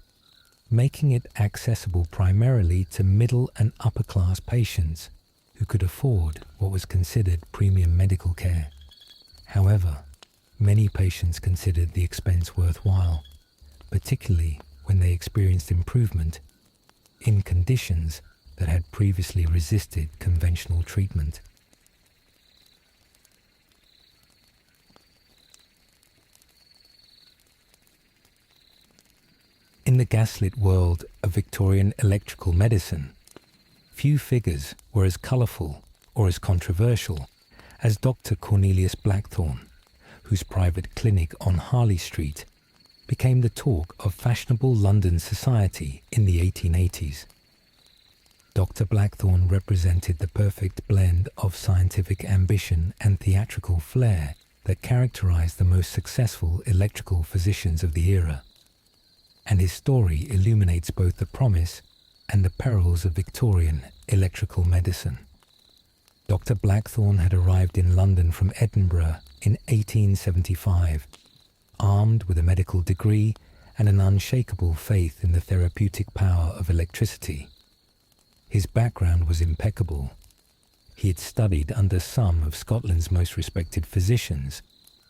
making it accessible primarily to middle and upper class patients who could afford what was considered premium medical care. However, many patients considered the expense worthwhile, particularly when they experienced improvement in conditions that had previously resisted conventional treatment. In the gaslit world of Victorian electrical medicine, few figures were as colourful or as controversial as Dr. Cornelius Blackthorne, whose private clinic on Harley Street became the talk of fashionable London society in the 1880s. Dr. Blackthorne represented the perfect blend of scientific ambition and theatrical flair that characterized the most successful electrical physicians of the era, and his story illuminates both the promise and the perils of Victorian electrical medicine. Dr. Blackthorne had arrived in London from Edinburgh in 1875, armed with a medical degree and an unshakable faith in the therapeutic power of electricity. His background was impeccable. He had studied under some of Scotland's most respected physicians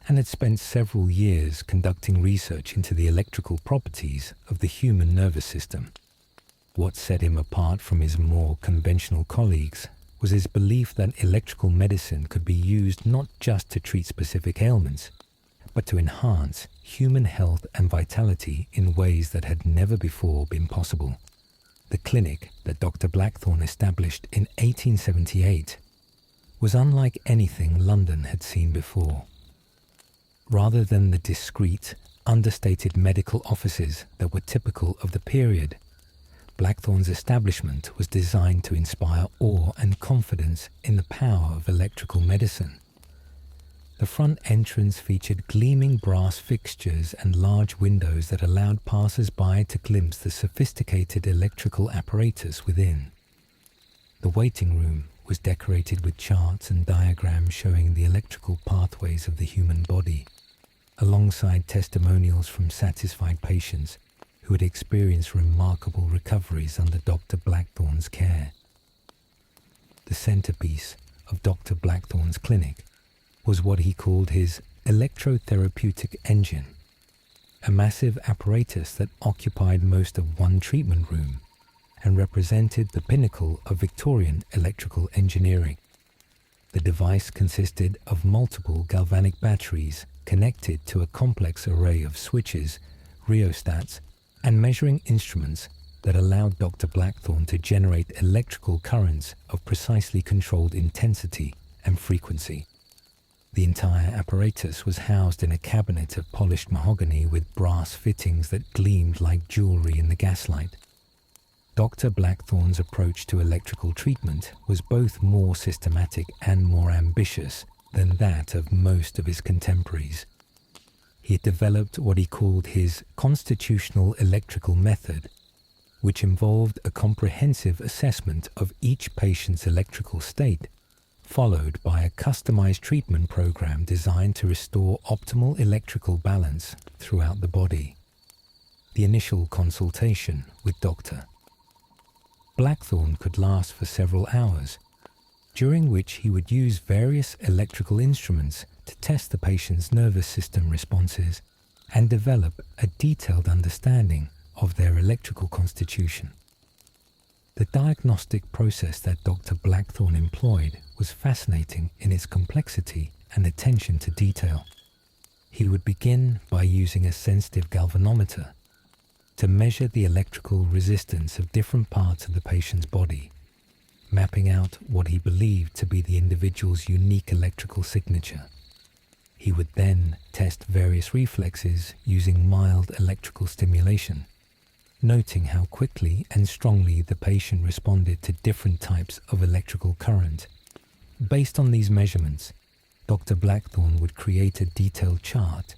and had spent several years conducting research into the electrical properties of the human nervous system. What set him apart from his more conventional colleagues was his belief that electrical medicine could be used not just to treat specific ailments, but to enhance human health and vitality in ways that had never before been possible. The clinic that Dr. Blackthorne established in 1878 was unlike anything London had seen before. Rather than the discreet, understated medical offices that were typical of the period, Blackthorne's establishment was designed to inspire awe and confidence in the power of electrical medicine. The front entrance featured gleaming brass fixtures and large windows that allowed passers-by to glimpse the sophisticated electrical apparatus within. The waiting room was decorated with charts and diagrams showing the electrical pathways of the human body, alongside testimonials from satisfied patients who had experienced remarkable recoveries under Dr. Blackthorne's care. The centerpiece of Dr. Blackthorne's clinic was what he called his electrotherapeutic engine, a massive apparatus that occupied most of one treatment room and represented the pinnacle of Victorian electrical engineering. The device consisted of multiple galvanic batteries connected to a complex array of switches, rheostats, and measuring instruments that allowed Dr. Blackthorne to generate electrical currents of precisely controlled intensity and frequency. The entire apparatus was housed in a cabinet of polished mahogany with brass fittings that gleamed like jewelry in the gaslight. Dr. Blackthorne's approach to electrical treatment was both more systematic and more ambitious than that of most of his contemporaries. He had developed what he called his constitutional electrical method, which involved a comprehensive assessment of each patient's electrical state, followed by a customized treatment program designed to restore optimal electrical balance throughout the body. The initial consultation with Dr. Blackthorne could last for several hours, during which he would use various electrical instruments to test the patient's nervous system responses and develop a detailed understanding of their electrical constitution. The diagnostic process that Dr. Blackthorne employed was fascinating in its complexity and attention to detail. He would begin by using a sensitive galvanometer to measure the electrical resistance of different parts of the patient's body, mapping out what he believed to be the individual's unique electrical signature. He would then test various reflexes using mild electrical stimulation, noting how quickly and strongly the patient responded to different types of electrical current. Based on these measurements, Dr. Blackthorne would create a detailed chart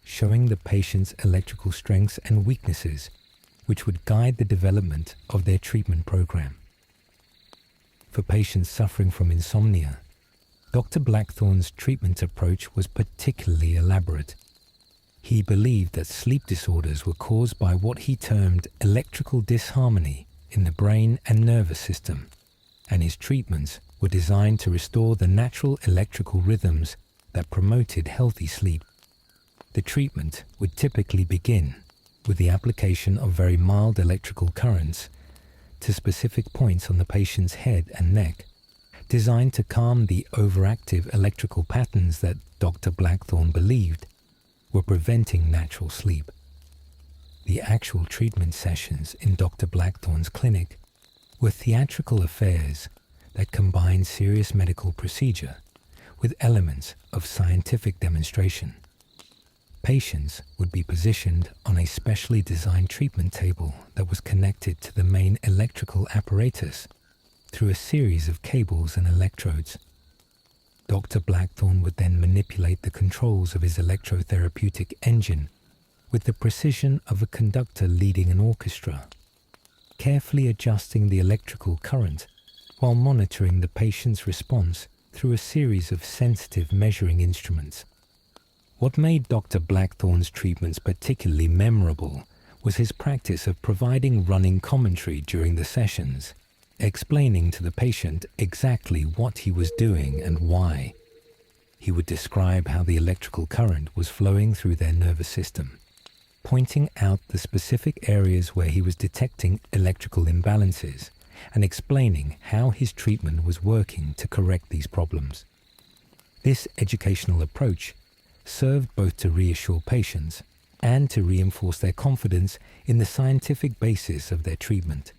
showing the patient's electrical strengths and weaknesses, which would guide the development of their treatment program. For patients suffering from insomnia, Dr. Blackthorne's treatment approach was particularly elaborate. He believed that sleep disorders were caused by what he termed electrical disharmony in the brain and nervous system, and his treatments were designed to restore the natural electrical rhythms that promoted healthy sleep. The treatment would typically begin with the application of very mild electrical currents to specific points on the patient's head and neck, designed to calm the overactive electrical patterns that Dr. Blackthorne believed were preventing natural sleep. The actual treatment sessions in Dr. Blackthorne's clinic were theatrical affairs that combined serious medical procedure with elements of scientific demonstration. Patients would be positioned on a specially designed treatment table that was connected to the main electrical apparatus through a series of cables and electrodes. Dr. Blackthorne would then manipulate the controls of his electrotherapeutic engine with the precision of a conductor leading an orchestra, carefully adjusting the electrical current while monitoring the patient's response through a series of sensitive measuring instruments. What made Dr. Blackthorne's treatments particularly memorable was his practice of providing running commentary during the sessions, explaining to the patient exactly what he was doing and why. He would describe how the electrical current was flowing through their nervous system, pointing out the specific areas where he was detecting electrical imbalances, and explaining how his treatment was working to correct these problems. This educational approach served both to reassure patients and to reinforce their confidence in the scientific basis of their treatment.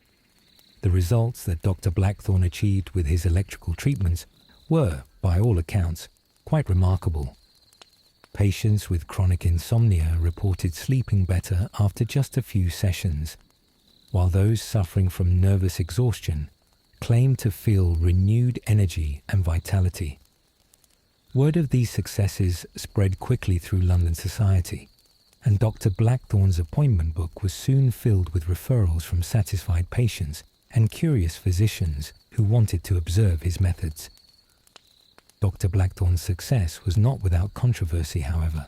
The results that Dr. Blackthorne achieved with his electrical treatments were, by all accounts, quite remarkable. Patients with chronic insomnia reported sleeping better after just a few sessions, while those suffering from nervous exhaustion claimed to feel renewed energy and vitality. Word of these successes spread quickly through London society, and Dr. Blackthorne's appointment book was soon filled with referrals from satisfied patients and curious physicians who wanted to observe his methods. Dr. Blackthorne's success was not without controversy, however.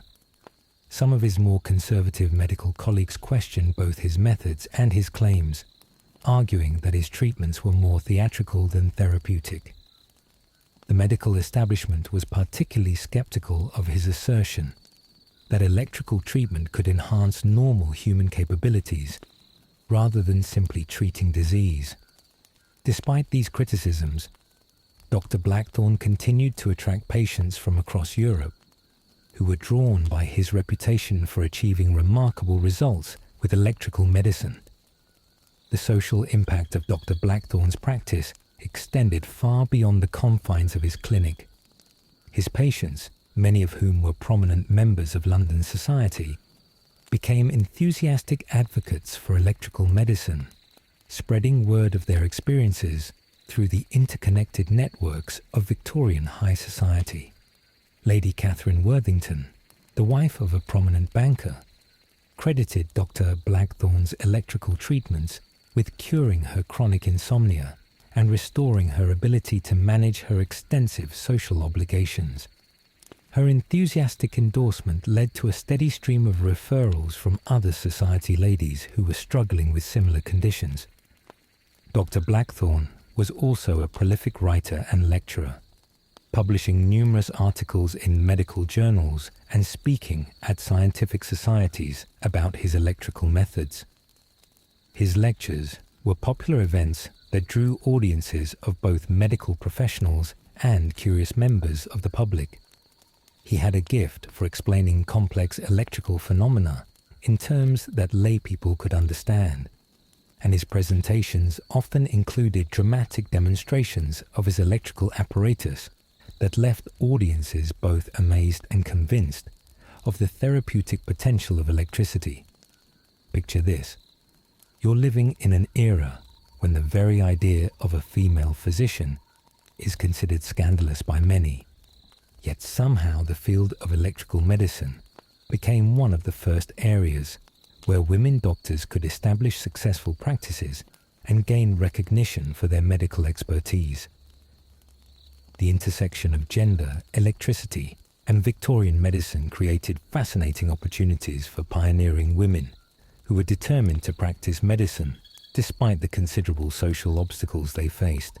Some of his more conservative medical colleagues questioned both his methods and his claims, arguing that his treatments were more theatrical than therapeutic. The medical establishment was particularly skeptical of his assertion that electrical treatment could enhance normal human capabilities rather than simply treating disease. Despite these criticisms, Dr. Blackthorne continued to attract patients from across Europe who were drawn by his reputation for achieving remarkable results with electrical medicine. The social impact of Dr. Blackthorne's practice extended far beyond the confines of his clinic. His patients, many of whom were prominent members of London society, became enthusiastic advocates for electrical medicine, spreading word of their experiences through the interconnected networks of Victorian high society. Lady Catherine Worthington, the wife of a prominent banker, credited Dr. Blackthorne's electrical treatments with curing her chronic insomnia and restoring her ability to manage her extensive social obligations. Her enthusiastic endorsement led to a steady stream of referrals from other society ladies who were struggling with similar conditions. Dr. Blackthorne was also a prolific writer and lecturer, publishing numerous articles in medical journals and speaking at scientific societies about his electrical methods. His lectures were popular events that drew audiences of both medical professionals and curious members of the public. He had a gift for explaining complex electrical phenomena in terms that lay people could understand, and his presentations often included dramatic demonstrations of his electrical apparatus that left audiences both amazed and convinced of the therapeutic potential of electricity. Picture this: you're living in an era when the very idea of a female physician is considered scandalous by many, yet somehow the field of electrical medicine became one of the first areas where women doctors could establish successful practices and gain recognition for their medical expertise. The intersection of gender, electricity, and Victorian medicine created fascinating opportunities for pioneering women who were determined to practice medicine despite the considerable social obstacles they faced.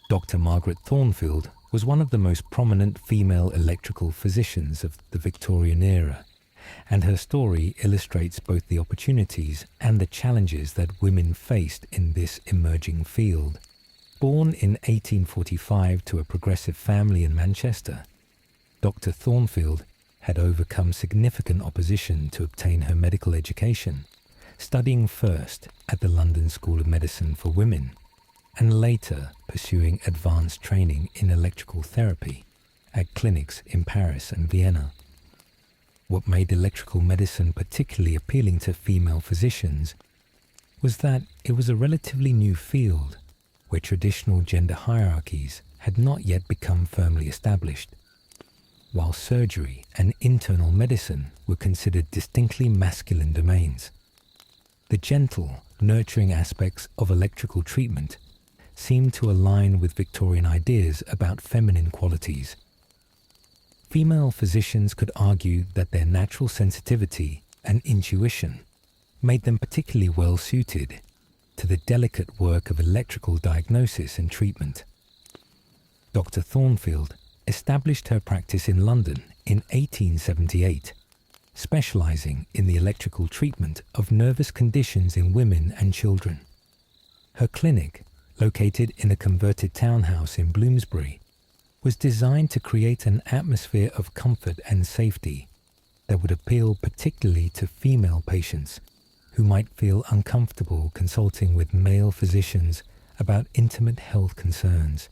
Dr. Margaret Thornfield was one of the most prominent female electrical physicians of the Victorian era, and her story illustrates both the opportunities and the challenges that women faced in this emerging field. Born in 1845 to a progressive family in Manchester, Dr. Thornfield had overcome significant opposition to obtain her medical education, studying first at the London School of Medicine for Women, and later pursuing advanced training in electrical therapy at clinics in Paris and Vienna. What made electrical medicine particularly appealing to female physicians was that it was a relatively new field where traditional gender hierarchies had not yet become firmly established. While surgery and internal medicine were considered distinctly masculine domains, the gentle, nurturing aspects of electrical treatment seemed to align with Victorian ideas about feminine qualities. Female physicians could argue that their natural sensitivity and intuition made them particularly well suited to the delicate work of electrical diagnosis and treatment. Dr. Thornfield established her practice in London in 1878, specializing in the electrical treatment of nervous conditions in women and children. Her clinic, located in a converted townhouse in Bloomsbury, was designed to create an atmosphere of comfort and safety that would appeal particularly to female patients who might feel uncomfortable consulting with male physicians about intimate health concerns.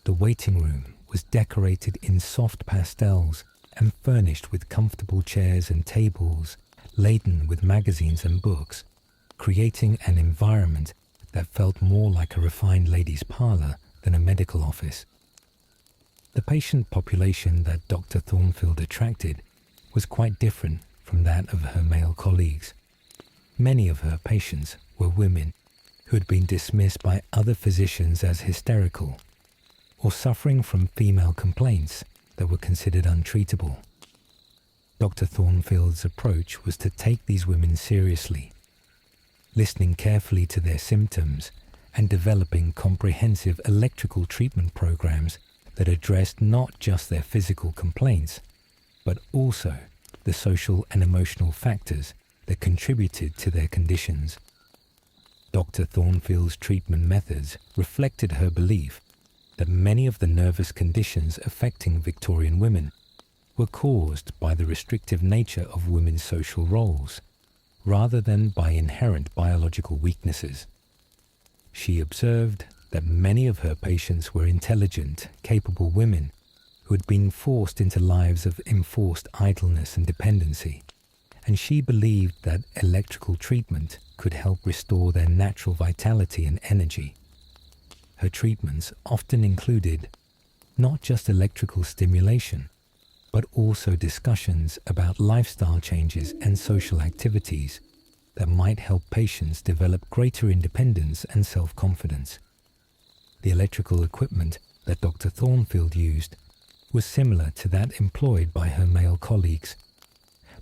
The waiting room was decorated in soft pastels and furnished with comfortable chairs and tables laden with magazines and books, creating an environment that felt more like a refined lady's parlour than a medical office. The patient population that Dr. Thornfield attracted was quite different from that of her male colleagues. Many of her patients were women who had been dismissed by other physicians as hysterical or suffering from female complaints that were considered untreatable. Dr. Thornfield's approach was to take these women seriously, listening carefully to their symptoms and developing comprehensive electrical treatment programs that addressed not just their physical complaints, but also the social and emotional factors that contributed to their conditions. Dr. Thornfield's treatment methods reflected her belief that many of the nervous conditions affecting Victorian women were caused by the restrictive nature of women's social roles, rather than by inherent biological weaknesses. She observed that many of her patients were intelligent, capable women who had been forced into lives of enforced idleness and dependency, and she believed that electrical treatment could help restore their natural vitality and energy. Her treatments often included not just electrical stimulation, but also discussions about lifestyle changes and social activities that might help patients develop greater independence and self-confidence. The electrical equipment that Dr. Thornfield used was similar to that employed by her male colleagues,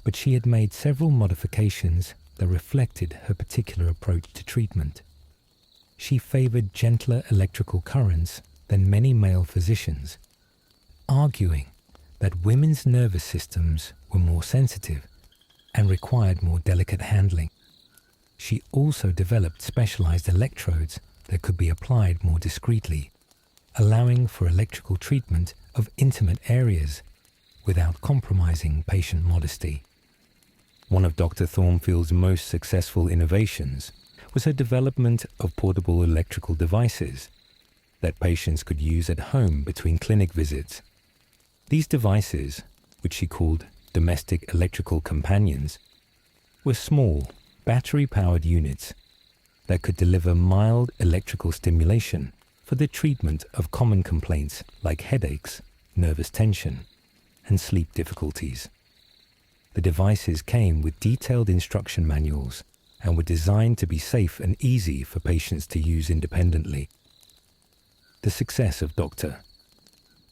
but she had made several modifications that reflected her particular approach to treatment. She favored gentler electrical currents than many male physicians, arguing that women's nervous systems were more sensitive and required more delicate handling. She also developed specialized electrodes that could be applied more discreetly, allowing for electrical treatment of intimate areas without compromising patient modesty. One of Dr. Thornfield's most successful innovations was her development of portable electrical devices that patients could use at home between clinic visits. These devices, which she called domestic electrical companions, were small, battery-powered units that could deliver mild electrical stimulation for the treatment of common complaints like headaches, nervous tension, and sleep difficulties. The devices came with detailed instruction manuals and were designed to be safe and easy for patients to use independently. The success of Dr.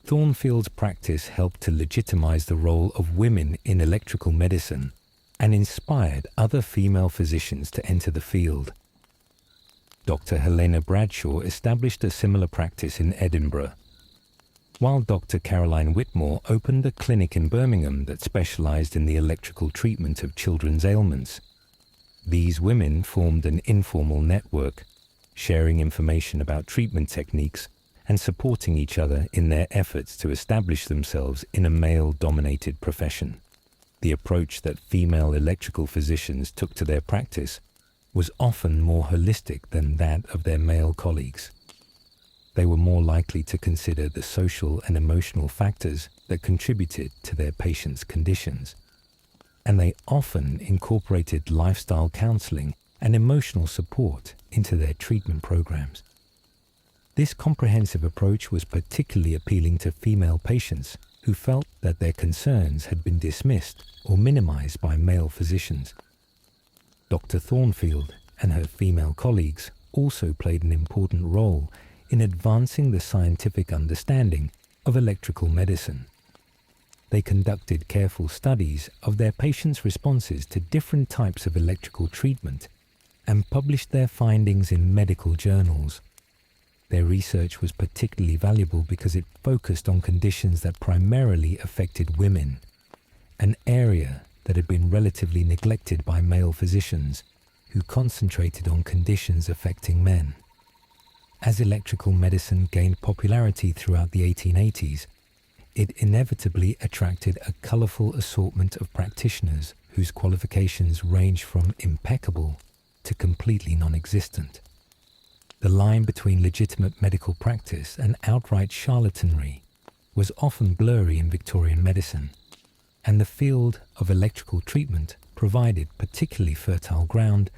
Thornfield's practice helped to legitimize the role of women in electrical medicine and inspired other female physicians to enter the field. Dr. Helena Bradshaw established a similar practice in Edinburgh, while Dr. Caroline Whitmore opened a clinic in Birmingham that specialized in the electrical treatment of children's ailments. These women formed an informal network, sharing information about treatment techniques and supporting each other in their efforts to establish themselves in a male-dominated profession. The approach that female electrical physicians took to their practice was often more holistic than that of their male colleagues. They were more likely to consider the social and emotional factors that contributed to their patients' conditions, and they often incorporated lifestyle counseling and emotional support into their treatment programs. This comprehensive approach was particularly appealing to female patients who felt that their concerns had been dismissed or minimized by male physicians. Dr. Thornfield and her female colleagues also played an important role in advancing the scientific understanding of electrical medicine. They conducted careful studies of their patients' responses to different types of electrical treatment and published their findings in medical journals. Their research was particularly valuable because it focused on conditions that primarily affected women, an area that had been relatively neglected by male physicians who concentrated on conditions affecting men. As electrical medicine gained popularity throughout the 1880s, it inevitably attracted a colourful assortment of practitioners whose qualifications range from impeccable to completely non-existent. The line between legitimate medical practice and outright charlatanry was often blurry in Victorian medicine, and the field of electrical treatment provided particularly fertile ground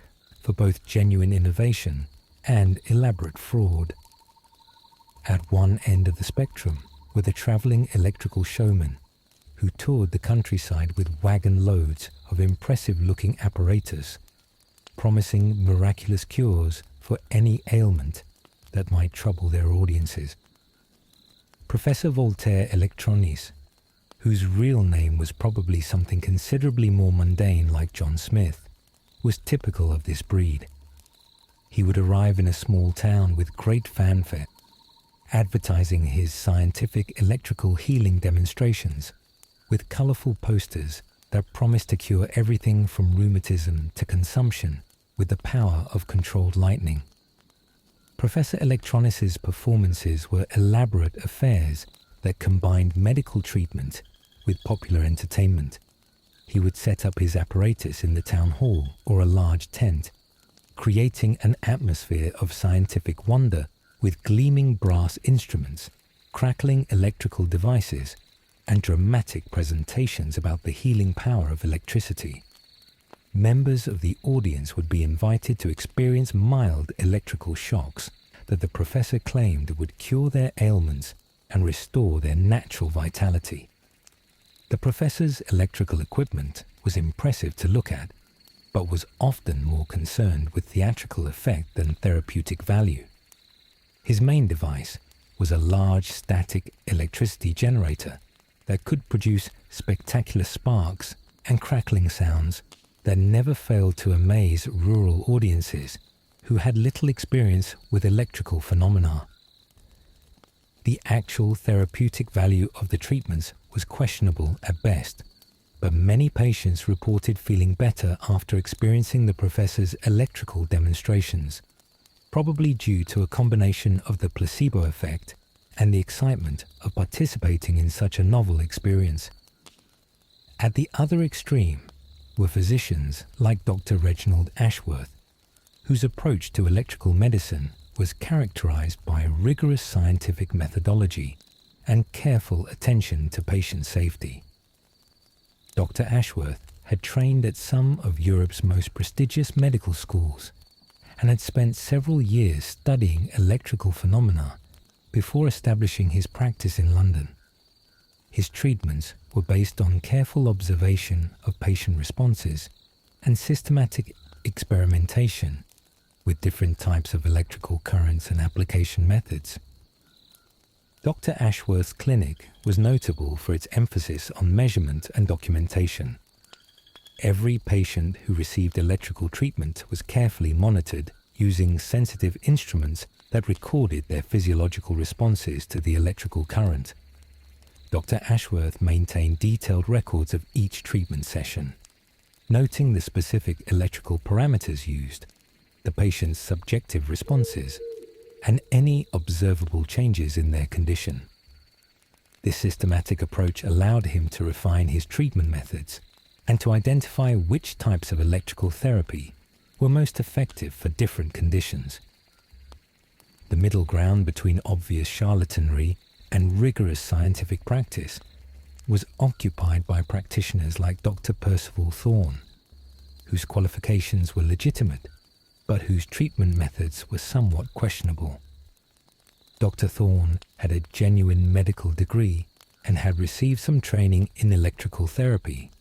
for both genuine innovation and elaborate fraud. At one end of the spectrum were the travelling electrical showmen who toured the countryside with wagon loads of impressive-looking apparatus, promising miraculous cures for any ailment that might trouble their audiences. Professor Voltaire Electronis, whose real name was probably something considerably more mundane like John Smith, was typical of this breed. He would arrive in a small town with great fanfare, advertising his scientific electrical healing demonstrations with colourful posters that promised to cure everything from rheumatism to consumption with the power of controlled lightning. Professor Electronis's performances were elaborate affairs that combined medical treatment with popular entertainment. He would set up his apparatus in the town hall or a large tent, creating an atmosphere of scientific wonder with gleaming brass instruments, crackling electrical devices, and dramatic presentations about the healing power of electricity. Members of the audience would be invited to experience mild electrical shocks that the professor claimed would cure their ailments and restore their natural vitality. The professor's electrical equipment was impressive to look at, but was often more concerned with theatrical effect than therapeutic value. His main device was a large static electricity generator that could produce spectacular sparks and crackling sounds that never failed to amaze rural audiences who had little experience with electrical phenomena. The actual therapeutic value of the treatments was questionable at best, but many patients reported feeling better after experiencing the professor's electrical demonstrations, probably due to a combination of the placebo effect and the excitement of participating in such a novel experience. At the other extreme were physicians like Dr. Reginald Ashworth, whose approach to electrical medicine was characterized by rigorous scientific methodology and careful attention to patient safety. Dr. Ashworth had trained at some of Europe's most prestigious medical schools and had spent several years studying electrical phenomena before establishing his practice in London. His treatments were based on careful observation of patient responses and systematic experimentation with different types of electrical currents and application methods. Dr. Ashworth's clinic was notable for its emphasis on measurement and documentation. Every patient who received electrical treatment was carefully monitored using sensitive instruments that recorded their physiological responses to the electrical current. Dr. Ashworth maintained detailed records of each treatment session, noting the specific electrical parameters used, the patient's subjective responses, and any observable changes in their condition. This systematic approach allowed him to refine his treatment methods and to identify which types of electrical therapy were most effective for different conditions. The middle ground between obvious charlatanry and rigorous scientific practice was occupied by practitioners like Dr. Percival Thorne, whose qualifications were legitimate, but whose treatment methods were somewhat questionable. Dr. Thorne had a genuine medical degree and had received some training in electrical therapy,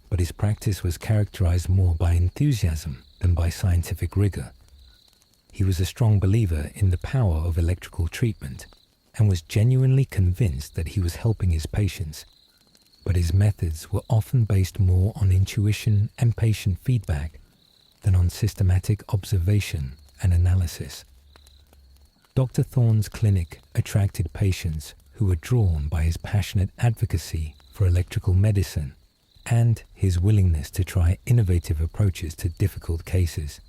but his practice was characterized more by enthusiasm than by scientific rigor. He was a strong believer in the power of electrical treatment and was genuinely convinced that he was helping his patients, but his methods were often based more on intuition and patient feedback than on systematic observation and analysis. Dr. Thorne's clinic attracted patients who were drawn by his passionate advocacy for electrical medicine and his willingness to try innovative approaches to difficult cases.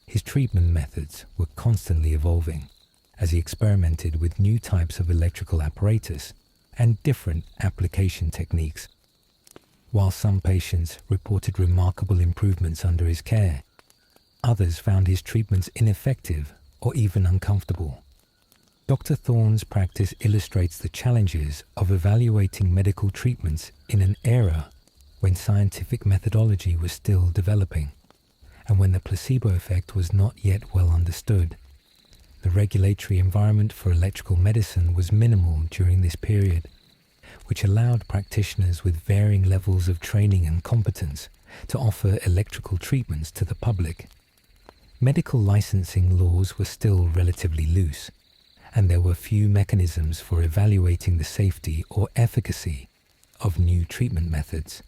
His treatment methods were constantly evolving as he experimented with new types of electrical apparatus and different application techniques. While some patients reported remarkable improvements under his care, others found his treatments ineffective or even uncomfortable. Dr. Thorne's practice illustrates the challenges of evaluating medical treatments in an era when scientific methodology was still developing and when the placebo effect was not yet well understood. The regulatory environment for electrical medicine was minimal during this period, which allowed practitioners with varying levels of training and competence to offer electrical treatments to the public. Medical licensing laws were still relatively loose, and there were few mechanisms for evaluating the safety or efficacy of new treatment methods.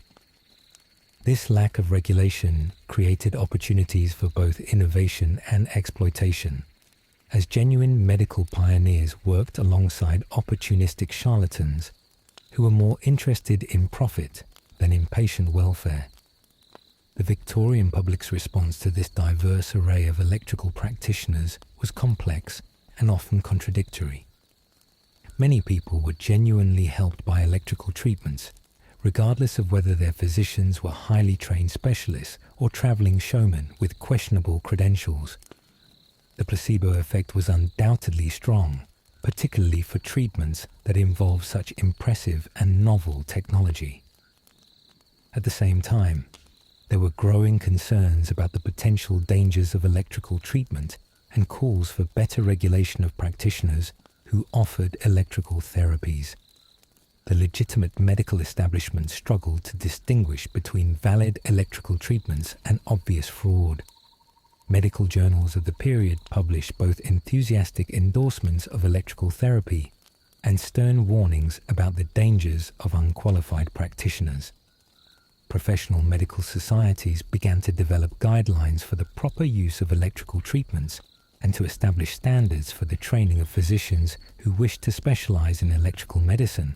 This lack of regulation created opportunities for both innovation and exploitation, as genuine medical pioneers worked alongside opportunistic charlatans who were more interested in profit than in patient welfare. The Victorian public's response to this diverse array of electrical practitioners was complex and often contradictory. Many people were genuinely helped by electrical treatments, regardless of whether their physicians were highly trained specialists or traveling showmen with questionable credentials. The placebo effect was undoubtedly strong, particularly for treatments that involve such impressive and novel technology. At the same time, there were growing concerns about the potential dangers of electrical treatment and calls for better regulation of practitioners who offered electrical therapies. The legitimate medical establishment struggled to distinguish between valid electrical treatments and obvious fraud. Medical journals of the period published both enthusiastic endorsements of electrical therapy and stern warnings about the dangers of unqualified practitioners. Professional medical societies began to develop guidelines for the proper use of electrical treatments and to establish standards for the training of physicians who wished to specialize in electrical medicine.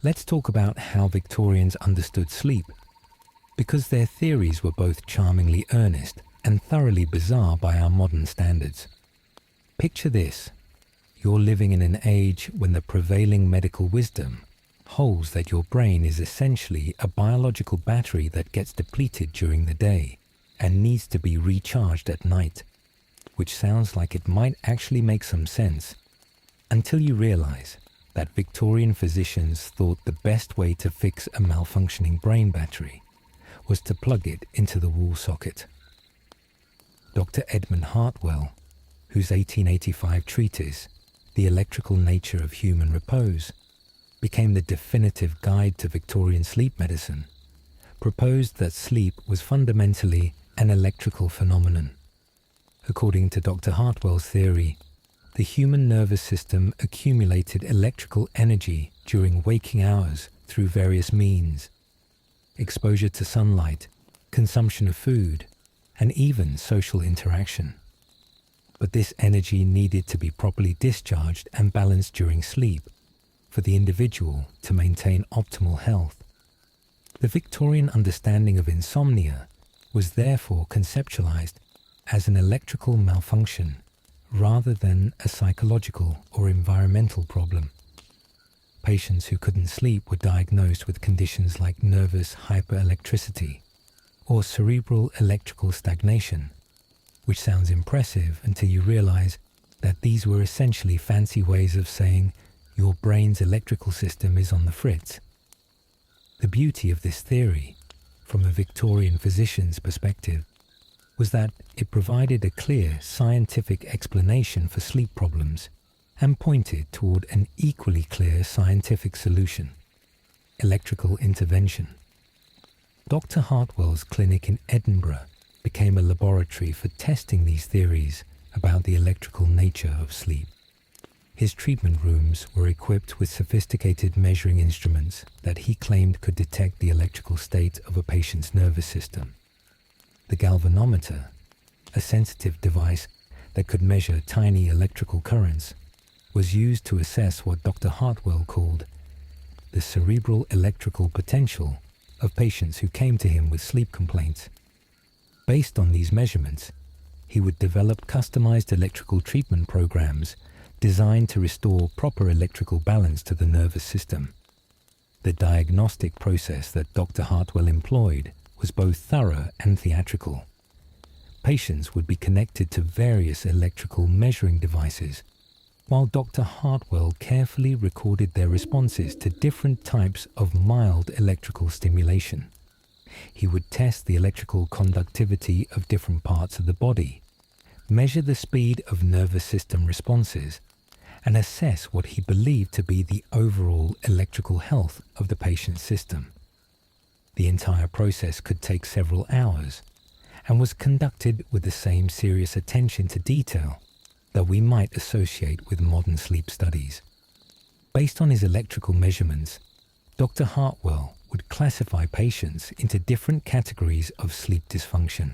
Let's talk about how Victorians understood sleep, because their theories were both charmingly earnest and thoroughly bizarre by our modern standards. Picture this: you're living in an age when the prevailing medical wisdom holds that your brain is essentially a biological battery that gets depleted during the day and needs to be recharged at night, which sounds like it might actually make some sense, until you realize that Victorian physicians thought the best way to fix a malfunctioning brain battery was to plug it into the wall socket. Dr. Edmund Hartwell, whose 1885 treatise, The Electrical Nature of Human Repose, became the definitive guide to Victorian sleep medicine, proposed that sleep was fundamentally an electrical phenomenon. According to Dr. Hartwell's theory, the human nervous system accumulated electrical energy during waking hours through various means: exposure to sunlight, consumption of food, and even social interaction. But this energy needed to be properly discharged and balanced during sleep for the individual to maintain optimal health. The Victorian understanding of insomnia was therefore conceptualized as an electrical malfunction rather than a psychological or environmental problem. Patients who couldn't sleep were diagnosed with conditions like nervous hyperelectricity or cerebral electrical stagnation, which sounds impressive until you realize that these were essentially fancy ways of saying your brain's electrical system is on the fritz. The beauty of this theory, from a Victorian physician's perspective, was that it provided a clear scientific explanation for sleep problems and pointed toward an equally clear scientific solution: electrical intervention. Dr. Hartwell's clinic in Edinburgh became a laboratory for testing these theories about the electrical nature of sleep. His treatment rooms were equipped with sophisticated measuring instruments that he claimed could detect the electrical state of a patient's nervous system. The galvanometer, a sensitive device that could measure tiny electrical currents, was used to assess what Dr. Hartwell called the cerebral electrical potential of patients who came to him with sleep complaints. Based on these measurements, he would develop customized electrical treatment programs designed to restore proper electrical balance to the nervous system. The diagnostic process that Dr. Hartwell employed was both thorough and theatrical. Patients would be connected to various electrical measuring devices, while Dr. Hartwell carefully recorded their responses to different types of mild electrical stimulation. He would test the electrical conductivity of different parts of the body, measure the speed of nervous system responses, and assess what he believed to be the overall electrical health of the patient's system. The entire process could take several hours and was conducted with the same serious attention to detail that we might associate with modern sleep studies. Based on his electrical measurements, Dr. Hartwell would classify patients into different categories of sleep dysfunction.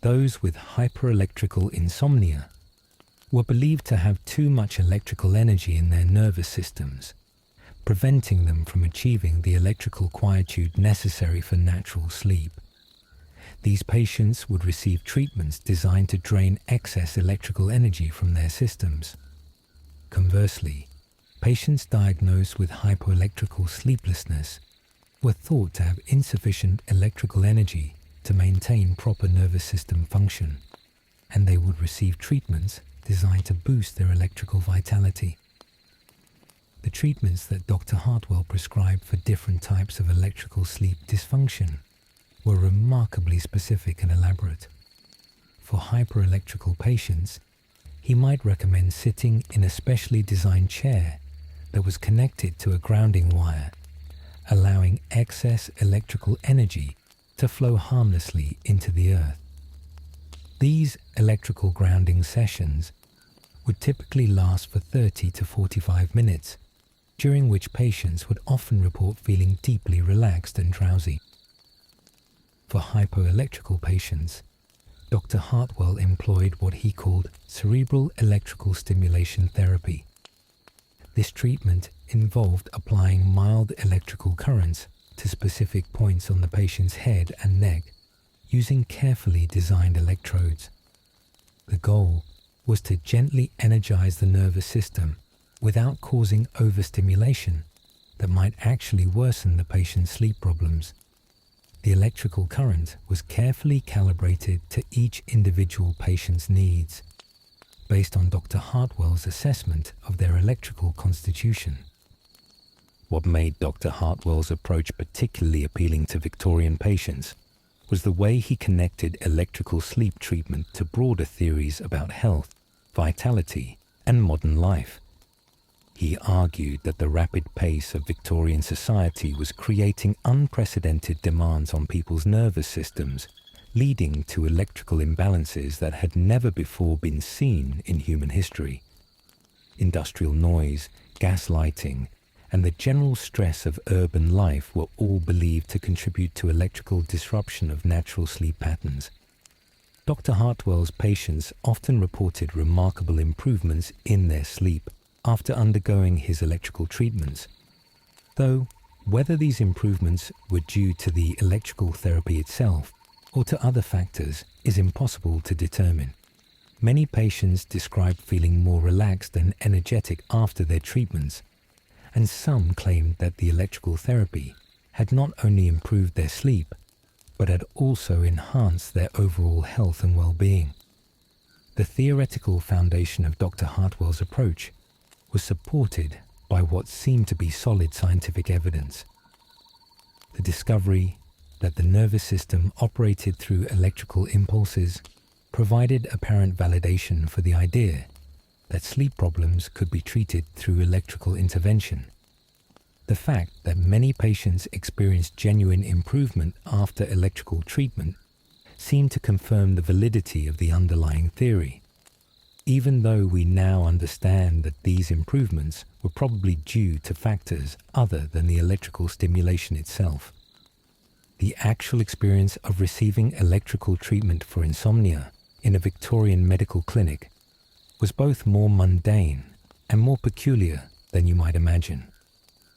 Those with hyperelectrical insomnia were believed to have too much electrical energy in their nervous systems, preventing them from achieving the electrical quietude necessary for natural sleep. These patients would receive treatments designed to drain excess electrical energy from their systems. Conversely, patients diagnosed with hypoelectrical sleeplessness were thought to have insufficient electrical energy to maintain proper nervous system function, and they would receive treatments designed to boost their electrical vitality. The treatments that Dr. Hartwell prescribed for different types of electrical sleep dysfunction were remarkably specific and elaborate. For hyperelectrical patients, he might recommend sitting in a specially designed chair that was connected to a grounding wire, allowing excess electrical energy to flow harmlessly into the earth. These electrical grounding sessions would typically last for 30 to 45 minutes, during which patients would often report feeling deeply relaxed and drowsy. For hypoelectrical patients, Dr. Hartwell employed what he called cerebral electrical stimulation therapy. This treatment involved applying mild electrical currents to specific points on the patient's head and neck using carefully designed electrodes. The goal was to gently energize the nervous system without causing overstimulation that might actually worsen the patient's sleep problems. The electrical current was carefully calibrated to each individual patient's needs, based on Dr. Hartwell's assessment of their electrical constitution. What made Dr. Hartwell's approach particularly appealing to Victorian patients was the way he connected electrical sleep treatment to broader theories about health, vitality, and modern life. He argued that the rapid pace of Victorian society was creating unprecedented demands on people's nervous systems, leading to electrical imbalances that had never before been seen in human history. Industrial noise, gas lighting, and the general stress of urban life were all believed to contribute to electrical disruption of natural sleep patterns. Dr. Hartwell's patients often reported remarkable improvements in their sleep after undergoing his electrical treatments, though whether these improvements were due to the electrical therapy itself or to other factors is impossible to determine. Many patients described feeling more relaxed and energetic after their treatments, and some claimed that the electrical therapy had not only improved their sleep, but had also enhanced their overall health and well-being. The theoretical foundation of Dr. Hartwell's approach was supported by what seemed to be solid scientific evidence. The discovery that the nervous system operated through electrical impulses provided apparent validation for the idea that sleep problems could be treated through electrical intervention. The fact that many patients experienced genuine improvement after electrical treatment seemed to confirm the validity of the underlying theory, even though we now understand that these improvements were probably due to factors other than the electrical stimulation itself. The actual experience of receiving electrical treatment for insomnia in a Victorian medical clinic was both more mundane and more peculiar than you might imagine,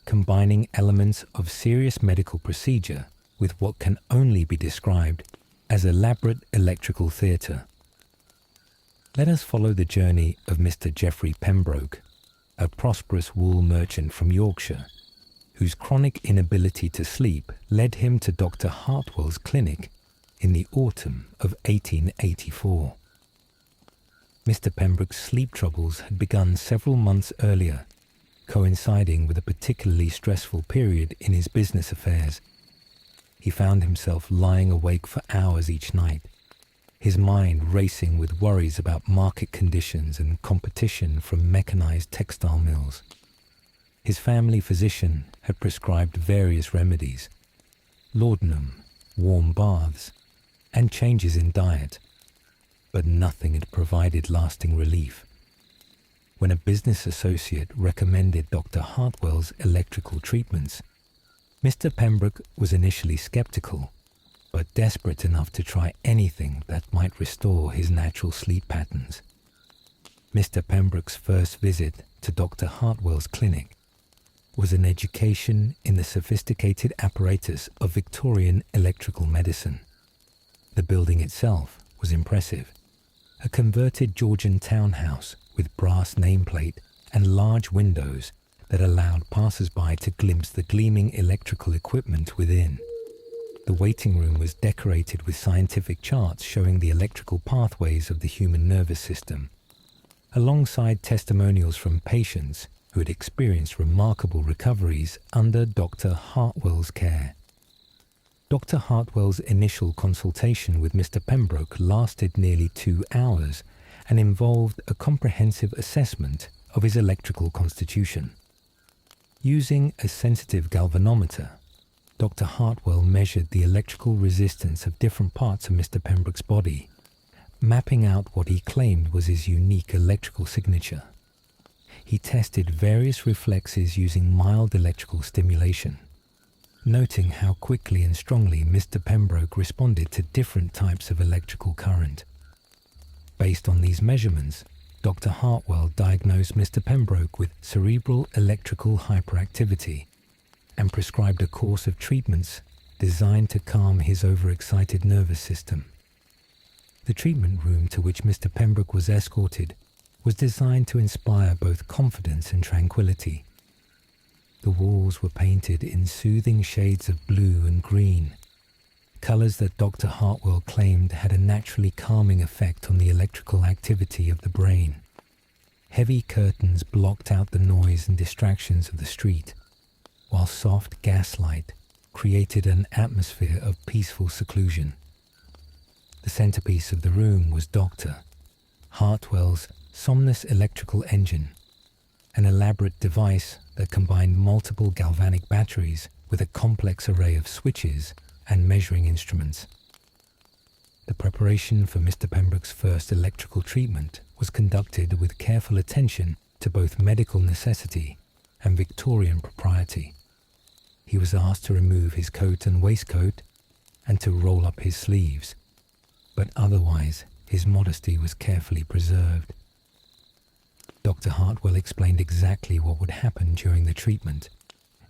combining elements of serious medical procedure with what can only be described as elaborate electrical theatre. Let us follow the journey of Mr. Geoffrey Pembroke, a prosperous wool merchant from Yorkshire, whose chronic inability to sleep led him to Dr. Hartwell's clinic in the autumn of 1884. Mr. Pembroke's sleep troubles had begun several months earlier, coinciding with a particularly stressful period in his business affairs. He found himself lying awake for hours each night, his mind racing with worries about market conditions and competition from mechanized textile mills. His family physician had prescribed various remedies, laudanum, warm baths, and changes in diet, but nothing had provided lasting relief. When a business associate recommended Dr. Hartwell's electrical treatments, Mr. Pembroke was initially skeptical, but desperate enough to try anything that might restore his natural sleep patterns. Mr. Pembroke's first visit to Dr. Hartwell's clinic was an education in the sophisticated apparatus of Victorian electrical medicine. The building itself was impressive, a converted Georgian townhouse with brass nameplate and large windows that allowed passers-by to glimpse the gleaming electrical equipment within. The waiting room was decorated with scientific charts showing the electrical pathways of the human nervous system, alongside testimonials from patients who had experienced remarkable recoveries under Dr. Hartwell's care. Dr. Hartwell's initial consultation with Mr. Pembroke lasted nearly 2 hours and involved a comprehensive assessment of his electrical constitution. Using a sensitive galvanometer, Dr. Hartwell measured the electrical resistance of different parts of Mr. Pembroke's body, mapping out what he claimed was his unique electrical signature. He tested various reflexes using mild electrical stimulation, noting how quickly and strongly Mr. Pembroke responded to different types of electrical current. Based on these measurements, Dr. Hartwell diagnosed Mr. Pembroke with cerebral electrical hyperactivity and prescribed a course of treatments designed to calm his overexcited nervous system. The treatment room to which Mr. Pembroke was escorted was designed to inspire both confidence and tranquility. The walls were painted in soothing shades of blue and green, colors that Dr. Hartwell claimed had a naturally calming effect on the electrical activity of the brain. Heavy curtains blocked out the noise and distractions of the street, while soft gaslight created an atmosphere of peaceful seclusion. The centerpiece of the room was Dr. Hartwell's Somnus electrical engine, an elaborate device that combined multiple galvanic batteries with a complex array of switches and measuring instruments. The preparation for Mr. Pembroke's first electrical treatment was conducted with careful attention to both medical necessity and Victorian propriety. He was asked to remove his coat and waistcoat and to roll up his sleeves, but otherwise his modesty was carefully preserved. Dr. Hartwell explained exactly what would happen during the treatment,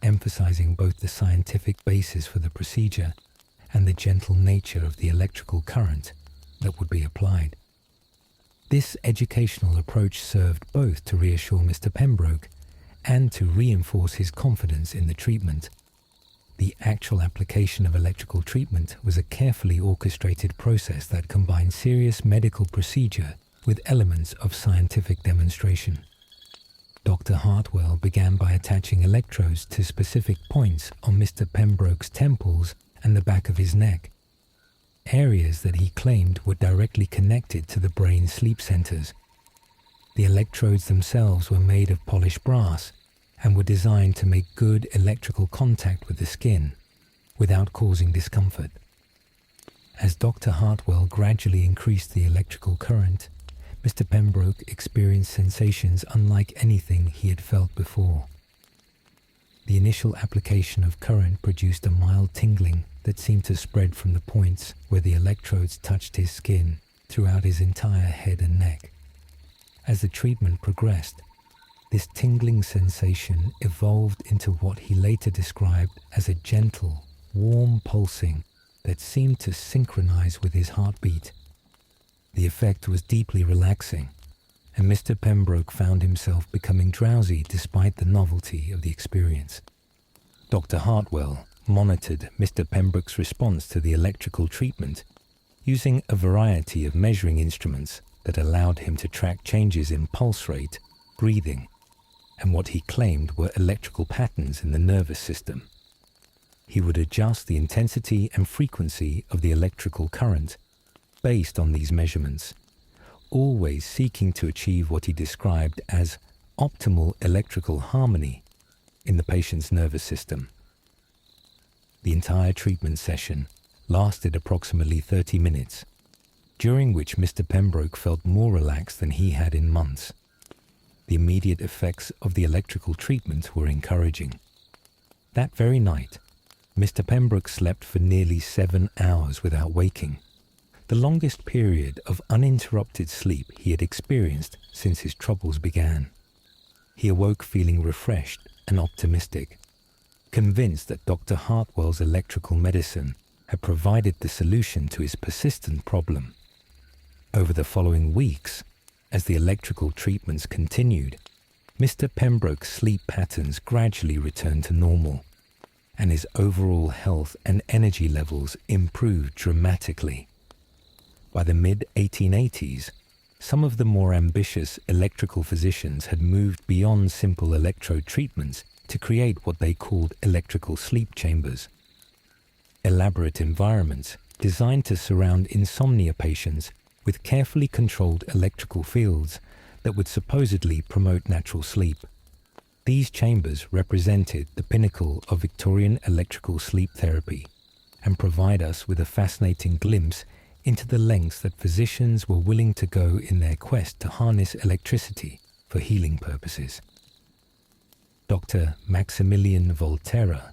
emphasizing both the scientific basis for the procedure and the gentle nature of the electrical current that would be applied. This educational approach served both to reassure Mr. Pembroke and to reinforce his confidence in the treatment. The actual application of electrical treatment was a carefully orchestrated process that combined serious medical procedure with elements of scientific demonstration. Dr. Hartwell began by attaching electrodes to specific points on Mr. Pembroke's temples and the back of his neck, areas that he claimed were directly connected to the brain's sleep centers. The electrodes themselves were made of polished brass and were designed to make good electrical contact with the skin without causing discomfort. As Dr. Hartwell gradually increased the electrical current, Mr. Pembroke experienced sensations unlike anything he had felt before. The initial application of current produced a mild tingling that seemed to spread from the points where the electrodes touched his skin throughout his entire head and neck. As the treatment progressed, This tingling sensation evolved into what he later described as a gentle, warm pulsing that seemed to synchronize with his heartbeat. The effect was deeply relaxing, and Mr. Pembroke found himself becoming drowsy despite the novelty of the experience. Dr. Hartwell monitored Mr. Pembroke's response to the electrical treatment using a variety of measuring instruments that allowed him to track changes in pulse rate, breathing, and what he claimed were electrical patterns in the nervous system. He would adjust the intensity and frequency of the electrical current based on these measurements, always seeking to achieve what he described as optimal electrical harmony in the patient's nervous system. The entire treatment session lasted approximately 30 minutes, during which Mr. Pembroke felt more relaxed than he had in months. The immediate effects of the electrical treatment were encouraging. That very night, Mr. Pembroke slept for nearly 7 hours without waking, the longest period of uninterrupted sleep he had experienced since his troubles began. He awoke feeling refreshed and optimistic, convinced that Dr. Hartwell's electrical medicine had provided the solution to his persistent problem. Over the following weeks, as the electrical treatments continued, Mr. Pembroke's sleep patterns gradually returned to normal, and his overall health and energy levels improved dramatically. By the mid-1880s, some of the more ambitious electrical physicians had moved beyond simple electrode treatments to create what they called electrical sleep chambers. Elaborate environments designed to surround insomnia patients with carefully controlled electrical fields that would supposedly promote natural sleep. These chambers represented the pinnacle of Victorian electrical sleep therapy and provide us with a fascinating glimpse into the lengths that physicians were willing to go in their quest to harness electricity for healing purposes. Dr. Maximilian Volterra,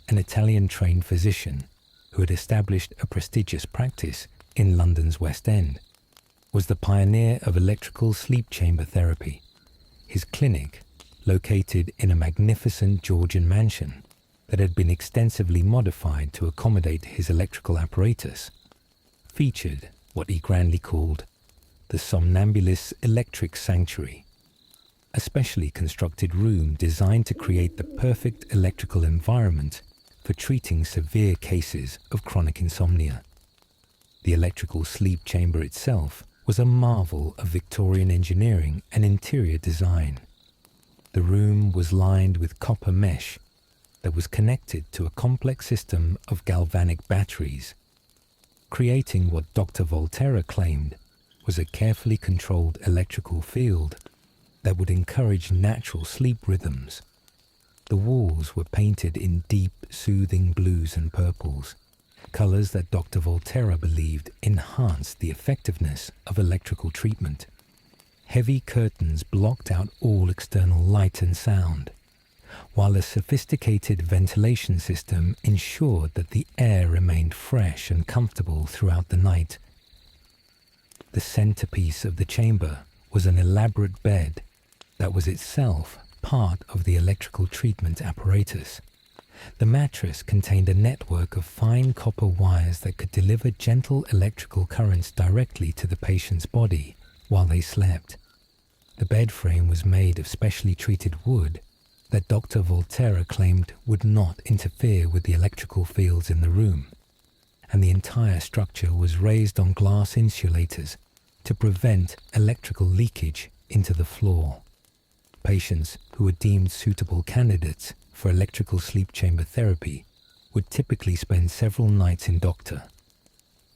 an Italian-trained physician who had established a prestigious practice in London's West End, was the pioneer of electrical sleep chamber therapy. His clinic, located in a magnificent Georgian mansion that had been extensively modified to accommodate his electrical apparatus, featured what he grandly called the Somnambulist's Electric Sanctuary, a specially constructed room designed to create the perfect electrical environment for treating severe cases of chronic insomnia. The electrical sleep chamber itself was a marvel of Victorian engineering and interior design. The room was lined with copper mesh that was connected to a complex system of galvanic batteries, creating what Dr. Volterra claimed was a carefully controlled electrical field that would encourage natural sleep rhythms. The walls were painted in deep, soothing blues and purples, colors that Dr. Volterra believed enhanced the effectiveness of electrical treatment. Heavy curtains blocked out all external light and sound, while a sophisticated ventilation system ensured that the air remained fresh and comfortable throughout the night. The centerpiece of the chamber was an elaborate bed that was itself part of the electrical treatment apparatus. The mattress contained a network of fine copper wires that could deliver gentle electrical currents directly to the patient's body while they slept. The bed frame was made of specially treated wood that Dr. Volterra claimed would not interfere with the electrical fields in the room, and the entire structure was raised on glass insulators to prevent electrical leakage into the floor. Patients who were deemed suitable candidates for electrical sleep chamber therapy would typically spend several nights in Dr.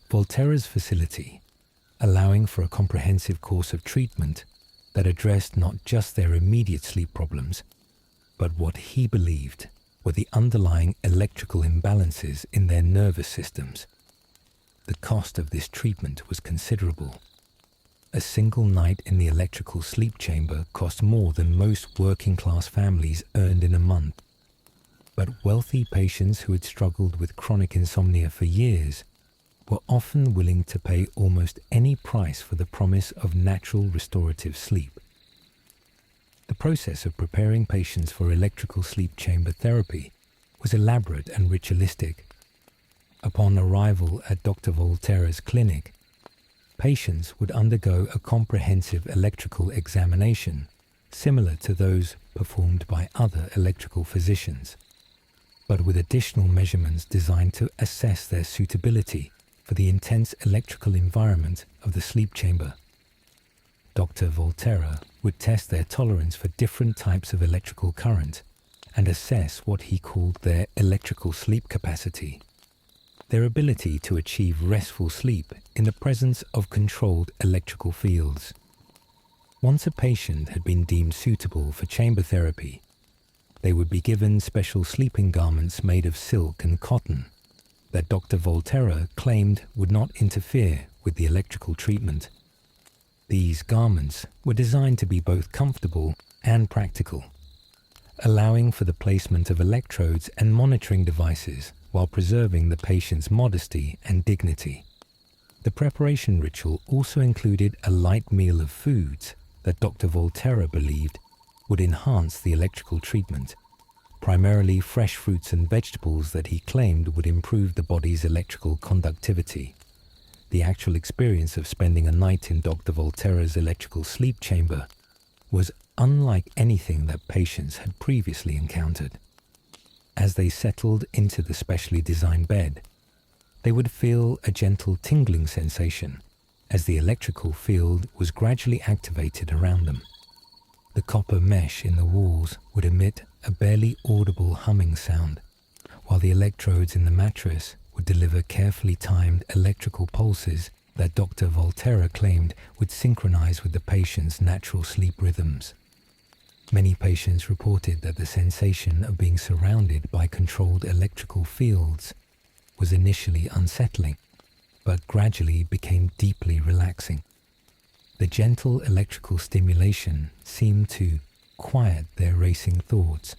Volterra's facility, allowing for a comprehensive course of treatment that addressed not just their immediate sleep problems, but what he believed were the underlying electrical imbalances in their nervous systems. The cost of this treatment was considerable. A single night in the electrical sleep chamber cost more than most working-class families earned in a month. But wealthy patients who had struggled with chronic insomnia for years were often willing to pay almost any price for the promise of natural restorative sleep. The process of preparing patients for electrical sleep chamber therapy was elaborate and ritualistic. Upon arrival at Dr. Volterra's clinic, patients would undergo a comprehensive electrical examination, similar to those performed by other electrical physicians, but with additional measurements designed to assess their suitability for the intense electrical environment of the sleep chamber. Dr. Volterra would test their tolerance for different types of electrical current and assess what he called their electrical sleep capacity, their ability to achieve restful sleep in the presence of controlled electrical fields. Once a patient had been deemed suitable for chamber therapy, they would be given special sleeping garments made of silk and cotton that Dr. Volterra claimed would not interfere with the electrical treatment. These garments were designed to be both comfortable and practical, allowing for the placement of electrodes and monitoring devices while preserving the patient's modesty and dignity. The preparation ritual also included a light meal of foods that Dr. Volterra believed would enhance the electrical treatment, primarily fresh fruits and vegetables that he claimed would improve the body's electrical conductivity. The actual experience of spending a night in Dr. Volterra's electrical sleep chamber was unlike anything that patients had previously encountered. As they settled into the specially designed bed, they would feel a gentle tingling sensation as the electrical field was gradually activated around them. The copper mesh in the walls would emit a barely audible humming sound, while the electrodes in the mattress would deliver carefully timed electrical pulses that Dr. Volterra claimed would synchronize with the patient's natural sleep rhythms. Many patients reported that the sensation of being surrounded by controlled electrical fields was initially unsettling, but gradually became deeply relaxing. The gentle electrical stimulation seemed to quiet their racing thoughts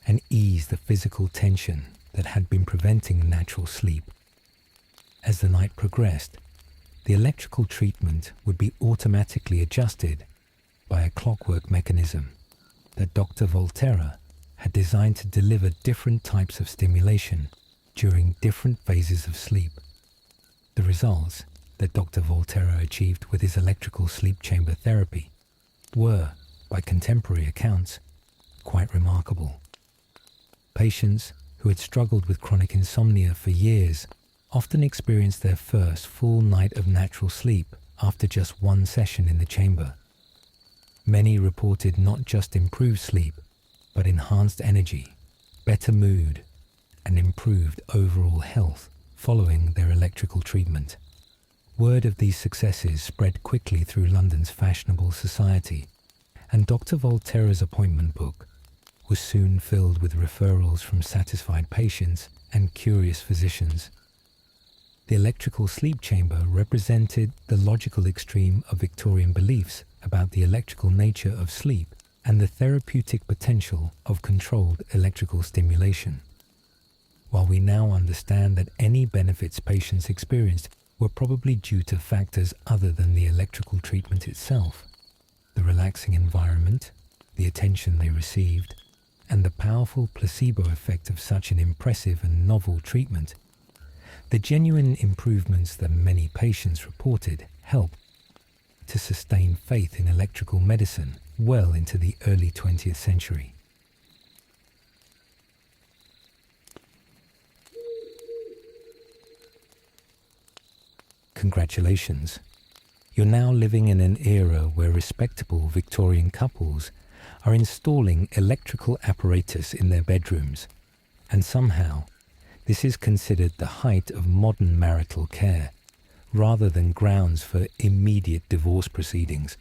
and ease the physical tension that had been preventing natural sleep. As the night progressed, the electrical treatment would be automatically adjusted by a clockwork mechanism that Dr. Volterra had designed to deliver different types of stimulation during different phases of sleep. The results that Dr. Volterra achieved with his electrical sleep chamber therapy were, by contemporary accounts, quite remarkable. Patients who had struggled with chronic insomnia for years often experienced their first full night of natural sleep after just one session in the chamber. Many reported not just improved sleep, but enhanced energy, better mood, and improved overall health following their electrical treatment. Word of these successes spread quickly through London's fashionable society, and Dr. Volterra's appointment book was soon filled with referrals from satisfied patients and curious physicians. The electrical sleep chamber represented the logical extreme of Victorian beliefs about the electrical nature of sleep and the therapeutic potential of controlled electrical stimulation. While we now understand that any benefits patients experienced were probably due to factors other than the electrical treatment itself, the relaxing environment, the attention they received, and the powerful placebo effect of such an impressive and novel treatment, the genuine improvements that many patients reported helped to sustain faith in electrical medicine well into the early 20th century. Congratulations. You're now living in an era where respectable Victorian couples are installing electrical apparatus in their bedrooms, and somehow this is considered the height of modern marital care, rather than grounds for immediate divorce proceedings.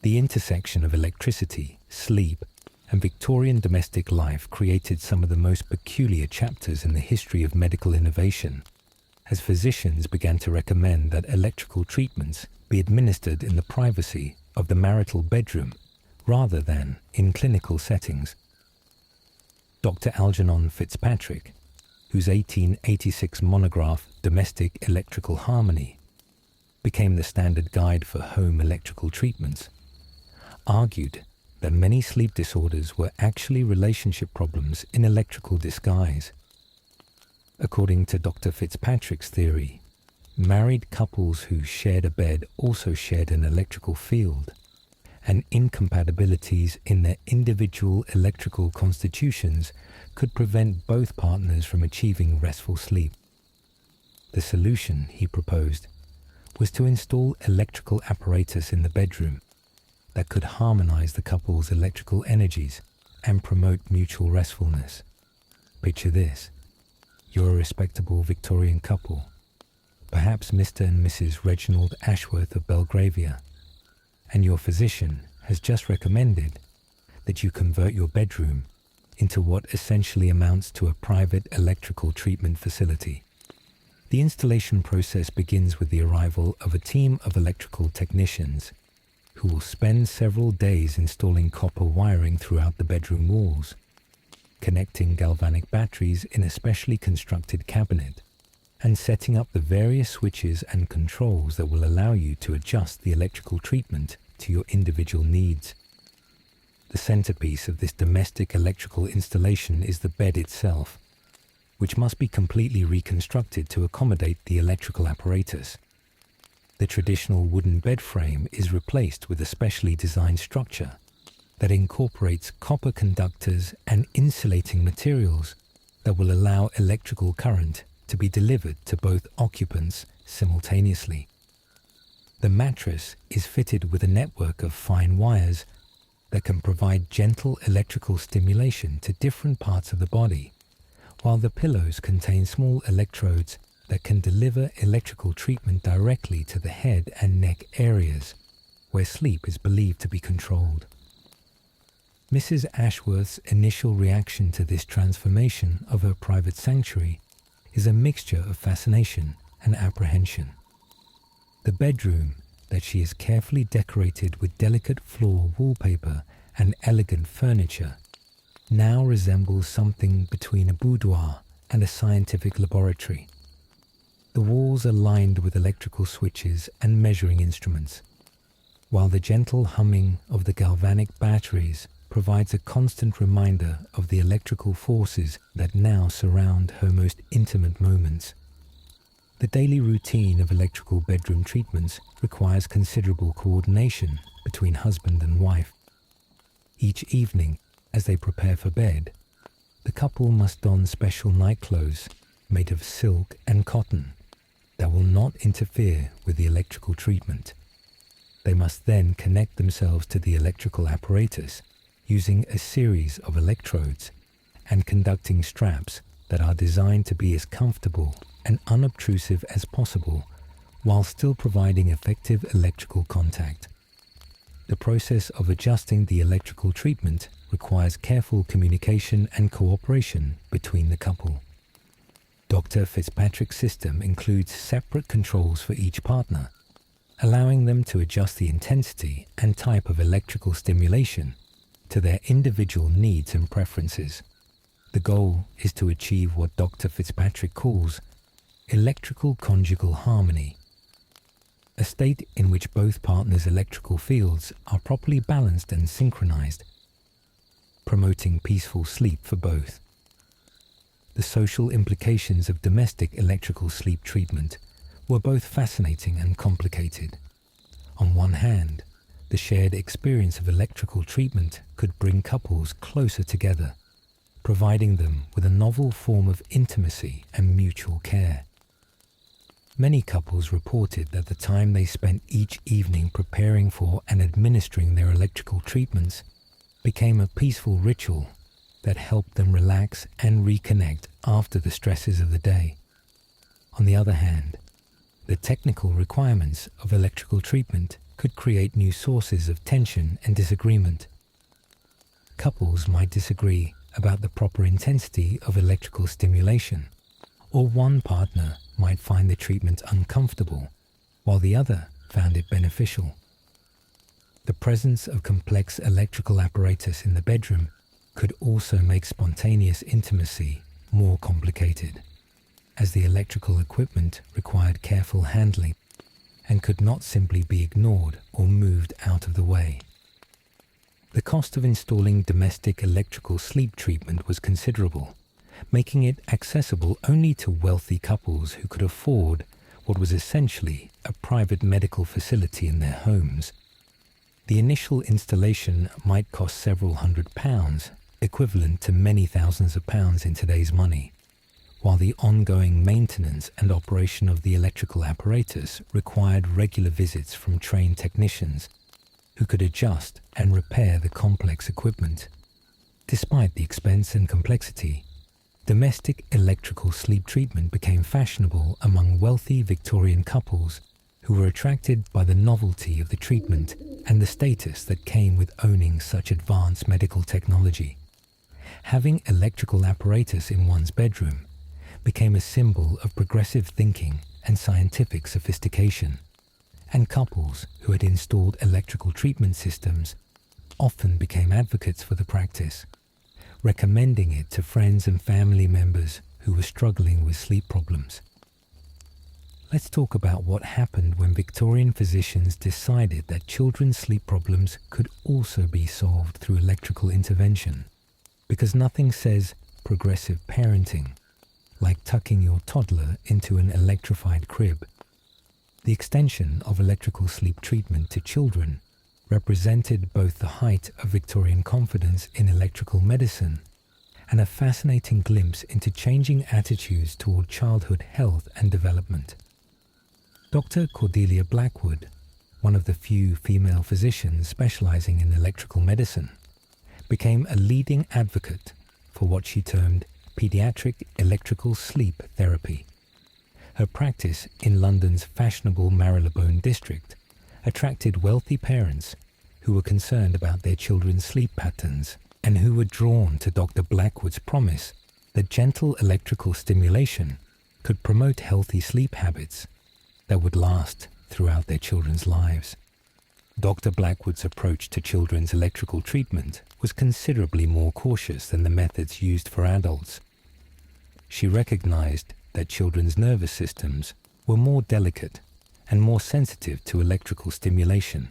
The intersection of electricity, sleep, and Victorian domestic life created some of the most peculiar chapters in the history of medical innovation, as physicians began to recommend that electrical treatments be administered in the privacy of the marital bedroom rather than in clinical settings. Dr. Algernon Fitzpatrick, whose 1886 monograph Domestic Electrical Harmony became the standard guide for home electrical treatments, argued that many sleep disorders were actually relationship problems in electrical disguise. According to Dr. Fitzpatrick's theory, married couples who shared a bed also shared an electrical field, and incompatibilities in their individual electrical constitutions could prevent both partners from achieving restful sleep. The solution, he proposed, was to install electrical apparatus in the bedroom that could harmonize the couple's electrical energies and promote mutual restfulness. Picture this. You're a respectable Victorian couple, perhaps Mr. and Mrs. Reginald Ashworth of Belgravia, and your physician has just recommended that you convert your bedroom into what essentially amounts to a private electrical treatment facility. The installation process begins with the arrival of a team of electrical technicians who will spend several days installing copper wiring throughout the bedroom walls, connecting galvanic batteries in a specially constructed cabinet, and setting up the various switches and controls that will allow you to adjust the electrical treatment to your individual needs. The centerpiece of this domestic electrical installation is the bed itself, which must be completely reconstructed to accommodate the electrical apparatus. The traditional wooden bed frame is replaced with a specially designed structure that incorporates copper conductors and insulating materials that will allow electrical current to be delivered to both occupants simultaneously. The mattress is fitted with a network of fine wires that can provide gentle electrical stimulation to different parts of the body, while the pillows contain small electrodes that can deliver electrical treatment directly to the head and neck areas, where sleep is believed to be controlled. Mrs. Ashworth's initial reaction to this transformation of her private sanctuary is a mixture of fascination and apprehension. The bedroom that she has carefully decorated with delicate floor wallpaper and elegant furniture now resembles something between a boudoir and a scientific laboratory. The walls are lined with electrical switches and measuring instruments, while the gentle humming of the galvanic batteries provides a constant reminder of the electrical forces that now surround her most intimate moments. The daily routine of electrical bedroom treatments requires considerable coordination between husband and wife. Each evening, as they prepare for bed, the couple must don special night clothes made of silk and cotton that will not interfere with the electrical treatment. They must then connect themselves to the electrical apparatus using a series of electrodes and conducting straps that are designed to be as comfortable and unobtrusive as possible while still providing effective electrical contact. The process of adjusting the electrical treatment requires careful communication and cooperation between the couple. Dr. Fitzpatrick's system includes separate controls for each partner, allowing them to adjust the intensity and type of electrical stimulation to their individual needs and preferences. The goal is to achieve what Dr. Fitzpatrick calls electrical conjugal harmony, a state in which both partners' electrical fields are properly balanced and synchronized, promoting peaceful sleep for both. The social implications of domestic electrical sleep treatment were both fascinating and complicated. On one hand, the shared experience of electrical treatment could bring couples closer together, providing them with a novel form of intimacy and mutual care. Many couples reported that the time they spent each evening preparing for and administering their electrical treatments became a peaceful ritual that helped them relax and reconnect after the stresses of the day. On the other hand, the technical requirements of electrical treatment could create new sources of tension and disagreement. Couples might disagree about the proper intensity of electrical stimulation, or one partner might find the treatment uncomfortable, while the other found it beneficial. The presence of complex electrical apparatus in the bedroom could also make spontaneous intimacy more complicated, as the electrical equipment required careful handling and could not simply be ignored or moved out of the way. The cost of installing domestic electrical sleep treatment was considerable, making it accessible only to wealthy couples who could afford what was essentially a private medical facility in their homes. The initial installation might cost several £100s, equivalent to many thousands of pounds in today's money, while the ongoing maintenance and operation of the electrical apparatus required regular visits from trained technicians who could adjust and repair the complex equipment. Despite the expense and complexity, domestic electrical sleep treatment became fashionable among wealthy Victorian couples who were attracted by the novelty of the treatment and the status that came with owning such advanced medical technology. Having electrical apparatus in one's bedroom became a symbol of progressive thinking and scientific sophistication, and couples who had installed electrical treatment systems often became advocates for the practice, recommending it to friends and family members who were struggling with sleep problems. Let's talk about what happened when Victorian physicians decided that children's sleep problems could also be solved through electrical intervention, because nothing says progressive parenting like tucking your toddler into an electrified crib. The extension of electrical sleep treatment to children represented both the height of Victorian confidence in electrical medicine and a fascinating glimpse into changing attitudes toward childhood health and development. Dr. Cordelia Blackwood, one of the few female physicians specializing in electrical medicine, became a leading advocate for what she termed pediatric electrical sleep therapy. Her practice in London's fashionable Marylebone district attracted wealthy parents who were concerned about their children's sleep patterns and who were drawn to Dr. Blackwood's promise that gentle electrical stimulation could promote healthy sleep habits that would last throughout their children's lives. Dr. Blackwood's approach to children's electrical treatment was considerably more cautious than the methods used for adults. She recognized that children's nervous systems were more delicate and more sensitive to electrical stimulation,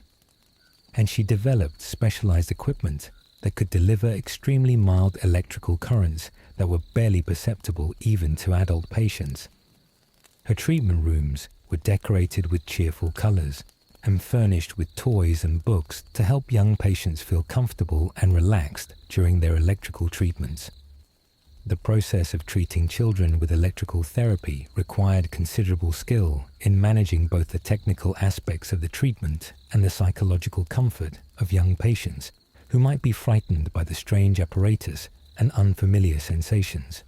and she developed specialized equipment that could deliver extremely mild electrical currents that were barely perceptible even to adult patients. Her treatment rooms were decorated with cheerful colors and furnished with toys and books to help young patients feel comfortable and relaxed during their electrical treatments. The process of treating children with electrical therapy required considerable skill in managing both the technical aspects of the treatment and the psychological comfort of young patients who might be frightened by the strange apparatus and unfamiliar sensations.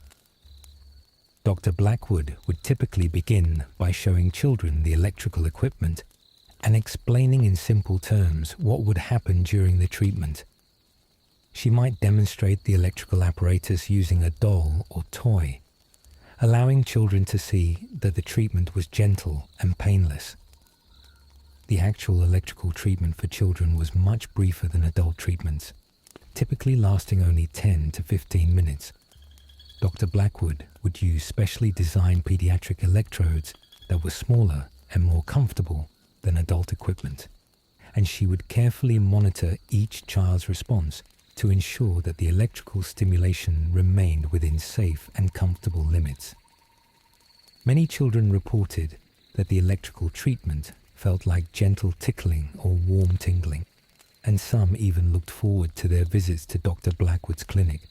Dr. Blackwood would typically begin by showing children the electrical equipment and explaining in simple terms what would happen during the treatment. She might demonstrate the electrical apparatus using a doll or toy, allowing children to see that the treatment was gentle and painless. The actual electrical treatment for children was much briefer than adult treatments, typically lasting only 10 to 15 minutes. Dr. Blackwood would use specially designed pediatric electrodes that were smaller and more comfortable than adult equipment, and she would carefully monitor each child's response to ensure that the electrical stimulation remained within safe and comfortable limits. Many children reported that the electrical treatment felt like gentle tickling or warm tingling, and some even looked forward to their visits to Dr. Blackwood's clinic.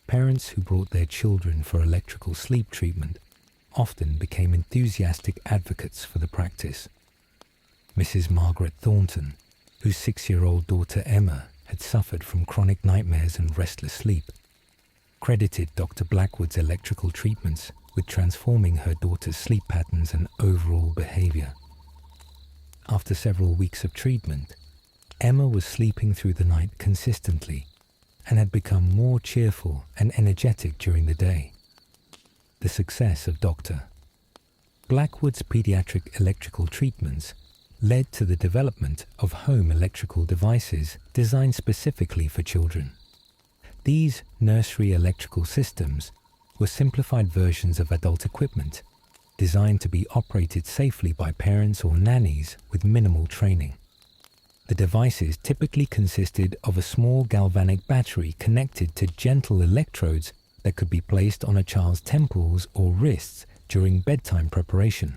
Parents who brought their children for electrical sleep treatment often became enthusiastic advocates for the practice. Mrs. Margaret Thornton, whose 6-year-old daughter Emma had suffered from chronic nightmares and restless sleep, credited Dr. Blackwood's electrical treatments with transforming her daughter's sleep patterns and overall behavior. After several weeks of treatment, Emma was sleeping through the night consistently and had become more cheerful and energetic during the day. The success of Dr. Blackwood's pediatric electrical treatments led to the development of home electrical devices designed specifically for children. These nursery electrical systems were simplified versions of adult equipment designed to be operated safely by parents or nannies with minimal training. The devices typically consisted of a small galvanic battery connected to gentle electrodes that could be placed on a child's temples or wrists during bedtime preparation.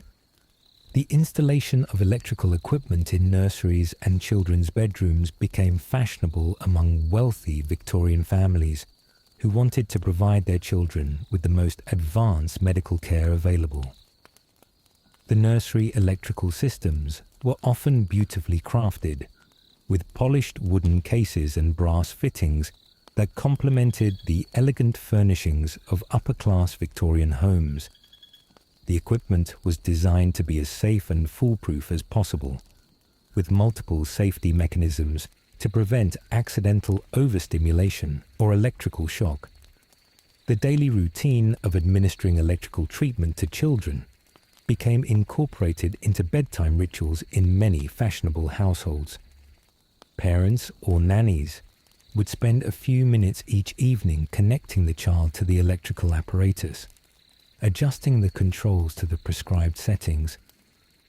The installation of electrical equipment in nurseries and children's bedrooms became fashionable among wealthy Victorian families who wanted to provide their children with the most advanced medical care available. The nursery electrical systems were often beautifully crafted, with polished wooden cases and brass fittings that complemented the elegant furnishings of upper-class Victorian homes. The equipment was designed to be as safe and foolproof as possible, with multiple safety mechanisms to prevent accidental overstimulation or electrical shock. The daily routine of administering electrical treatment to children became incorporated into bedtime rituals in many fashionable households. Parents or nannies would spend a few minutes each evening connecting the child to the electrical apparatus, adjusting the controls to the prescribed settings,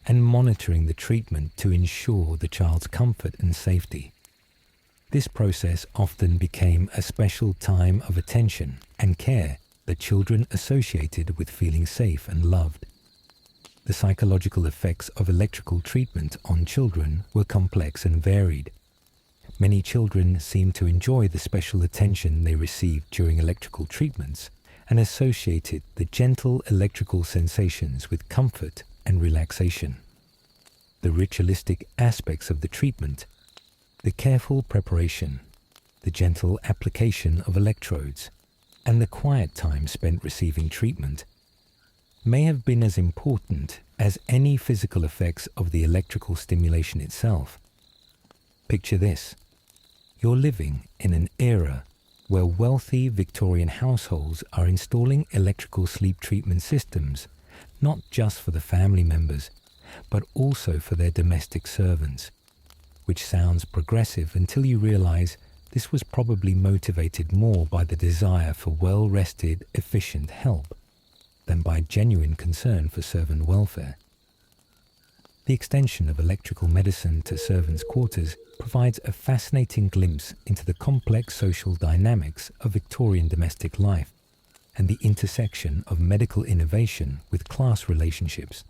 and monitoring the treatment to ensure the child's comfort and safety. This process often became a special time of attention and care that children associated with feeling safe and loved. The psychological effects of electrical treatment on children were complex and varied. Many children seemed to enjoy the special attention they received during electrical treatments and associated the gentle electrical sensations with comfort and relaxation. The ritualistic aspects of the treatment, the careful preparation, the gentle application of electrodes, and the quiet time spent receiving treatment may have been as important as any physical effects of the electrical stimulation itself. Picture this: you're living in an era where wealthy Victorian households are installing electrical sleep treatment systems, not just for the family members, but also for their domestic servants, which sounds progressive until you realize this was probably motivated more by the desire for well-rested, efficient help than by genuine concern for servant welfare. The extension of electrical medicine to servants' quarters provides a fascinating glimpse into the complex social dynamics of Victorian domestic life and the intersection of medical innovation with class relationships.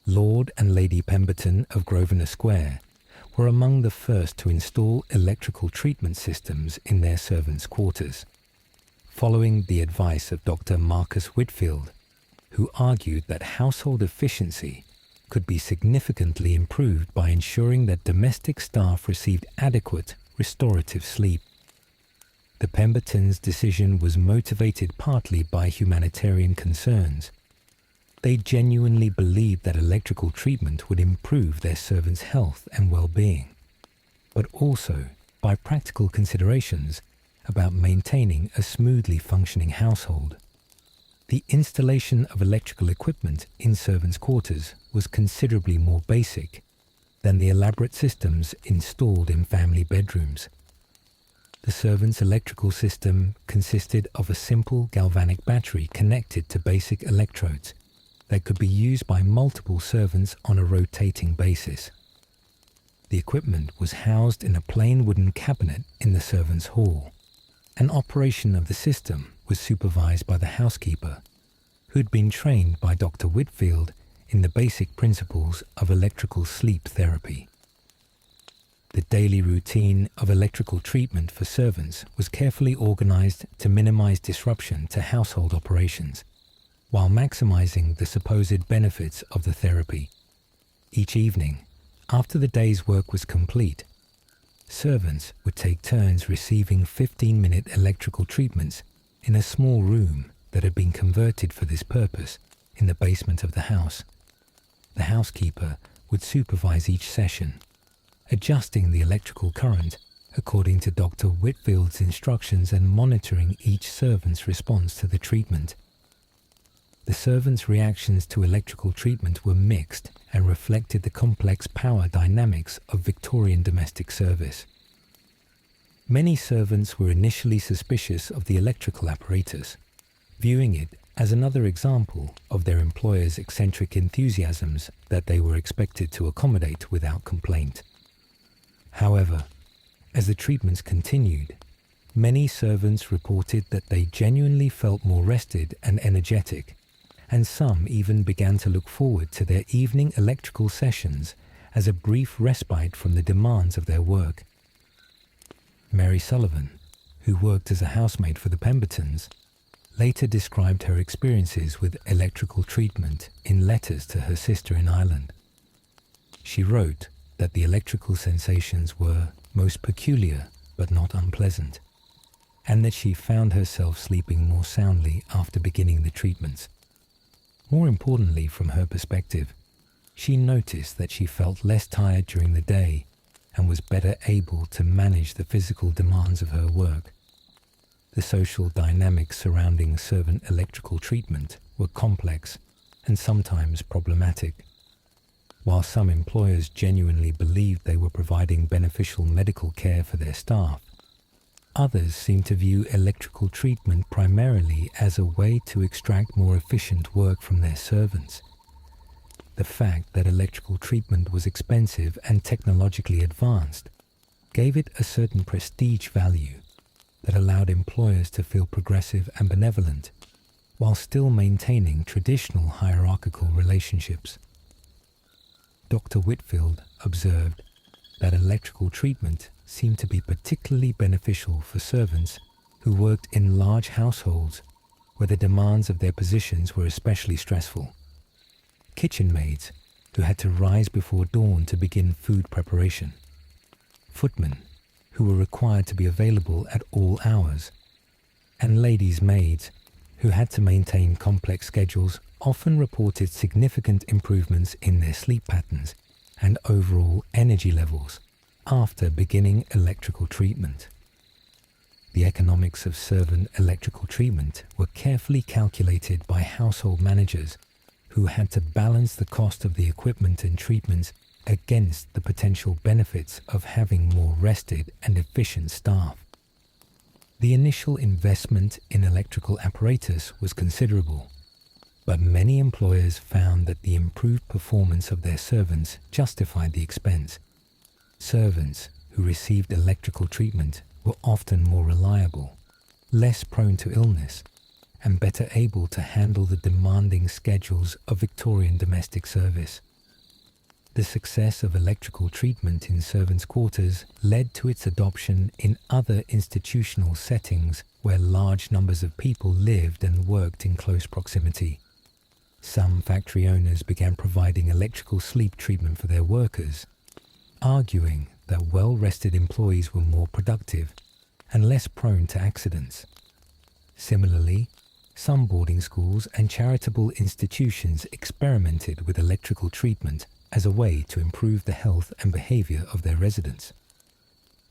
Lord and Lady Pemberton of Grosvenor Square were among the first to install electrical treatment systems in their servants' quarters, following the advice of Dr. Marcus Whitfield, who argued that household efficiency could be significantly improved by ensuring that domestic staff received adequate restorative sleep. The Pembertons' decision was motivated partly by humanitarian concerns. They genuinely believed that electrical treatment would improve their servants' health and well-being, but also by practical considerations about maintaining a smoothly functioning household. The installation of electrical equipment in servants' quarters was considerably more basic than the elaborate systems installed in family bedrooms. The servants' electrical system consisted of a simple galvanic battery connected to basic electrodes that could be used by multiple servants on a rotating basis. The equipment was housed in a plain wooden cabinet in the servants' hall. An operation of the system was supervised by the housekeeper, who had been trained by Dr. Whitfield in the basic principles of electrical sleep therapy. The daily routine of electrical treatment for servants was carefully organized to minimize disruption to household operations, while maximizing the supposed benefits of the therapy. Each evening, after the day's work was complete, servants would take turns receiving 15-minute electrical treatments in a small room that had been converted for this purpose in the basement of the house. The housekeeper would supervise each session, adjusting the electrical current according to Dr. Whitfield's instructions and monitoring each servant's response to the treatment. The servants' reactions to electrical treatment were mixed and reflected the complex power dynamics of Victorian domestic service. Many servants were initially suspicious of the electrical apparatus, viewing it as another example of their employer's eccentric enthusiasms that they were expected to accommodate without complaint. However, as the treatments continued, many servants reported that they genuinely felt more rested and energetic, and some even began to look forward to their evening electrical sessions as a brief respite from the demands of their work. Mary Sullivan, who worked as a housemaid for the Pembertons, later described her experiences with electrical treatment in letters to her sister in Ireland. She wrote that the electrical sensations were most peculiar but not unpleasant, and that she found herself sleeping more soundly after beginning the treatments. More importantly, from her perspective, she noticed that she felt less tired during the day and was better able to manage the physical demands of her work. The social dynamics surrounding servant electrical treatment were complex and sometimes problematic. While some employers genuinely believed they were providing beneficial medical care for their staff, others seemed to view electrical treatment primarily as a way to extract more efficient work from their servants. The fact that electrical treatment was expensive and technologically advanced gave it a certain prestige value that allowed employers to feel progressive and benevolent while still maintaining traditional hierarchical relationships. Dr. Whitfield observed that electrical treatment seemed to be particularly beneficial for servants who worked in large households where the demands of their positions were especially stressful. Kitchen maids who had to rise before dawn to begin food preparation. Footmen who were required to be available at all hours. And ladies' maids who had to maintain complex schedules often reported significant improvements in their sleep patterns and overall energy levels after beginning electrical treatment. The economics of servant electrical treatment were carefully calculated by household managers who had to balance the cost of the equipment and treatments against the potential benefits of having more rested and efficient staff. The initial investment in electrical apparatus was considerable, but many employers found that the improved performance of their servants justified the expense. Servants who received electrical treatment were often more reliable, less prone to illness, and better able to handle the demanding schedules of Victorian domestic service. The success of electrical treatment in servants' quarters led to its adoption in other institutional settings where large numbers of people lived and worked in close proximity. Some factory owners began providing electrical sleep treatment for their workers, arguing that well-rested employees were more productive and less prone to accidents. Similarly, some boarding schools and charitable institutions experimented with electrical treatment as a way to improve the health and behavior of their residents.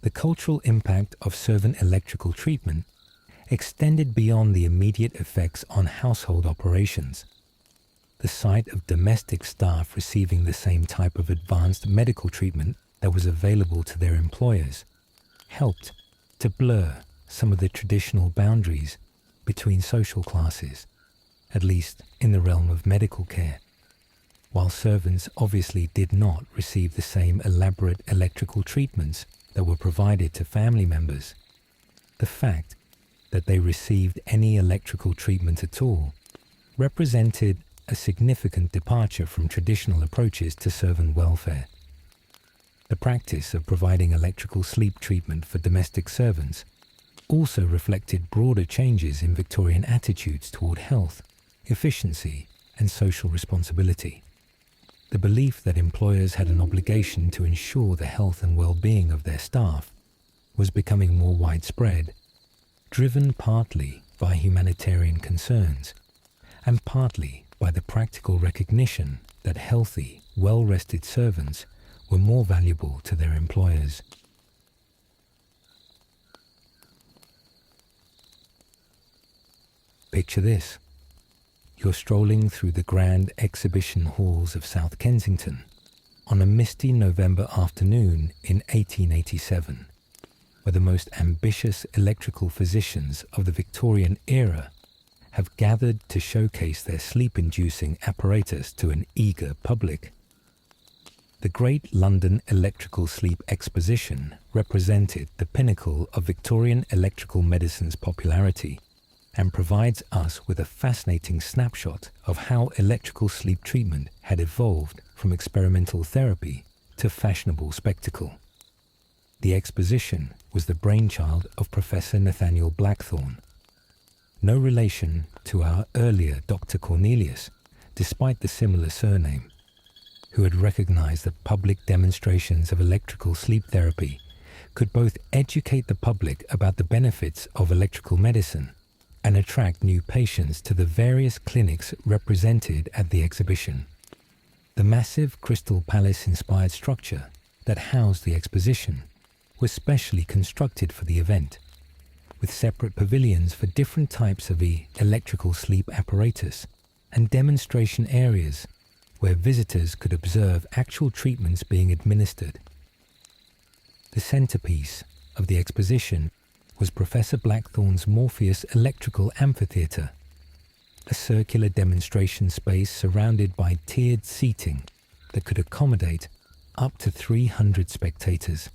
The cultural impact of servant electrical treatment extended beyond the immediate effects on household operations. The sight of domestic staff receiving the same type of advanced medical treatment that was available to their employers helped to blur some of the traditional boundaries between social classes, at least in the realm of medical care. While servants obviously did not receive the same elaborate electrical treatments that were provided to family members, the fact that they received any electrical treatment at all represented a significant departure from traditional approaches to servant welfare. The practice of providing electrical sleep treatment for domestic servants also reflected broader changes in Victorian attitudes toward health, efficiency, and social responsibility. The belief that employers had an obligation to ensure the health and well-being of their staff was becoming more widespread, driven partly by humanitarian concerns and partly by the practical recognition that healthy, well-rested servants were more valuable to their employers. Picture this. You're strolling through the grand exhibition halls of South Kensington on a misty November afternoon in 1887, where the most ambitious electrical physicians of the Victorian era have gathered to showcase their sleep-inducing apparatus to an eager public. The Great London Electrical Sleep Exposition represented the pinnacle of Victorian electrical medicine's popularity and provides us with a fascinating snapshot of how electrical sleep treatment had evolved from experimental therapy to fashionable spectacle. The exposition was the brainchild of Professor Nathaniel Blackthorne, no relation to our earlier Dr. Cornelius, despite the similar surname, who had recognized that public demonstrations of electrical sleep therapy could both educate the public about the benefits of electrical medicine and attract new patients to the various clinics represented at the exhibition. The massive Crystal Palace-inspired structure that housed the exposition was specially constructed for the event, with separate pavilions for different types of the electrical sleep apparatus and demonstration areas where visitors could observe actual treatments being administered. The centerpiece of the exposition was Professor Blackthorne's Morpheus Electrical Amphitheatre, a circular demonstration space surrounded by tiered seating that could accommodate up to 300 spectators.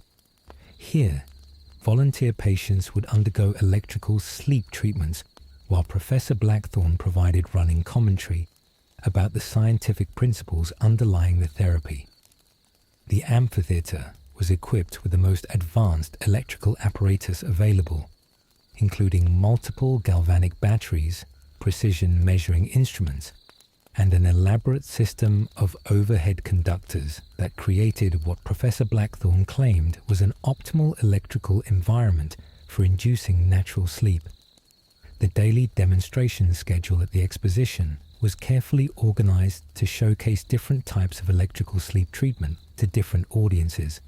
Here, volunteer patients would undergo electrical sleep treatments while Professor Blackthorne provided running commentary about the scientific principles underlying the therapy. The amphitheatre was equipped with the most advanced electrical apparatus available, including multiple galvanic batteries, precision measuring instruments, and an elaborate system of overhead conductors that created what Professor Blackthorne claimed was an optimal electrical environment for inducing natural sleep. The daily demonstration schedule at the exposition was carefully organized to showcase different types of electrical sleep treatment to different audiences.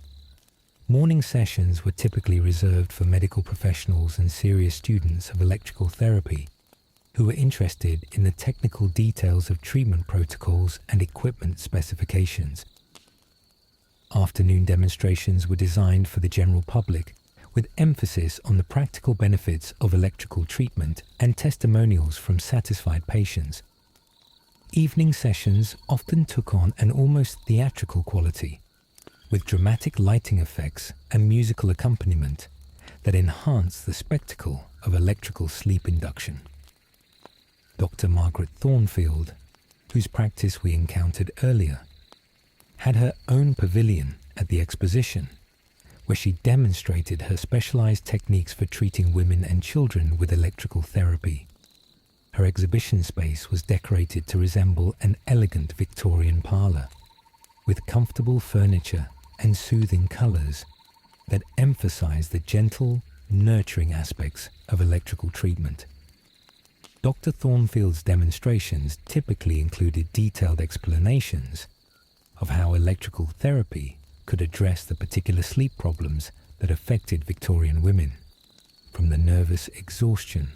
Morning sessions were typically reserved for medical professionals and serious students of electrical therapy who were interested in the technical details of treatment protocols and equipment specifications. Afternoon demonstrations were designed for the general public, with emphasis on the practical benefits of electrical treatment and testimonials from satisfied patients. Evening sessions often took on an almost theatrical quality, with dramatic lighting effects and musical accompaniment that enhanced the spectacle of electrical sleep induction. Dr. Margaret Thornfield, whose practice we encountered earlier, had her own pavilion at the exposition, where she demonstrated her specialized techniques for treating women and children with electrical therapy. Her exhibition space was decorated to resemble an elegant Victorian parlor, with comfortable furniture and soothing colors that emphasized the gentle, nurturing aspects of electrical treatment. Dr. Thornfield's demonstrations typically included detailed explanations of how electrical therapy could address the particular sleep problems that affected Victorian women, from the nervous exhaustion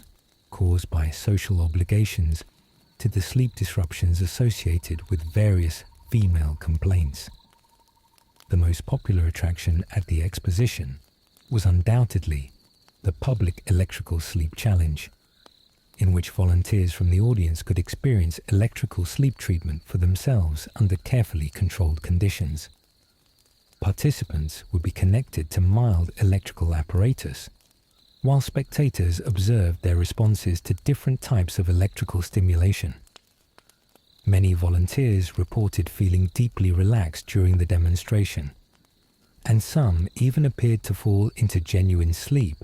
caused by social obligations to the sleep disruptions associated with various female complaints. The most popular attraction at the exposition was undoubtedly the Public Electrical Sleep Challenge, in which volunteers from the audience could experience electrical sleep treatment for themselves under carefully controlled conditions. Participants would be connected to mild electrical apparatus, while spectators observed their responses to different types of electrical stimulation. Many volunteers reported feeling deeply relaxed during the demonstration, and some even appeared to fall into genuine sleep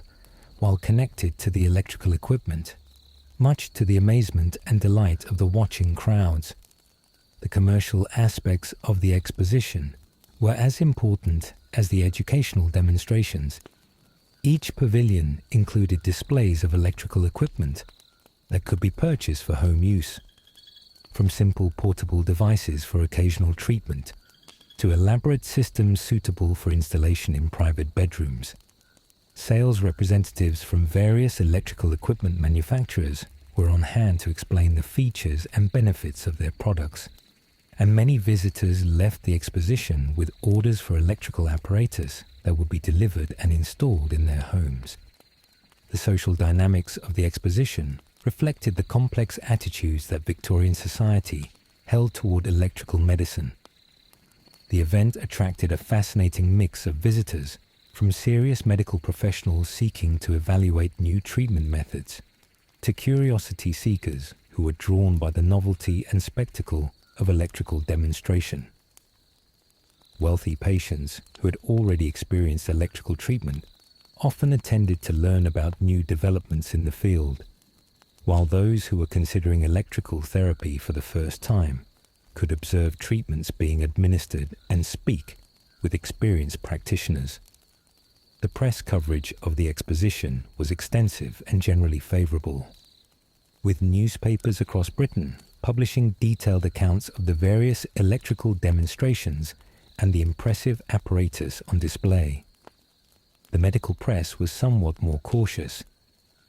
while connected to the electrical equipment, much to the amazement and delight of the watching crowds. The commercial aspects of the exposition were as important as the educational demonstrations. Each pavilion included displays of electrical equipment that could be purchased for home use, from simple portable devices for occasional treatment to elaborate systems suitable for installation in private bedrooms. Sales representatives from various electrical equipment manufacturers were on hand to explain the features and benefits of their products, and many visitors left the exposition with orders for electrical apparatus that would be delivered and installed in their homes. The social dynamics of the exposition reflected the complex attitudes that Victorian society held toward electrical medicine. The event attracted a fascinating mix of visitors, from serious medical professionals seeking to evaluate new treatment methods, to curiosity seekers who were drawn by the novelty and spectacle of electrical demonstration. Wealthy patients who had already experienced electrical treatment often attended to learn about new developments in the field, while those who were considering electrical therapy for the first time could observe treatments being administered and speak with experienced practitioners. The press coverage of the exposition was extensive and generally favourable, with newspapers across Britain publishing detailed accounts of the various electrical demonstrations and the impressive apparatus on display. The medical press was somewhat more cautious,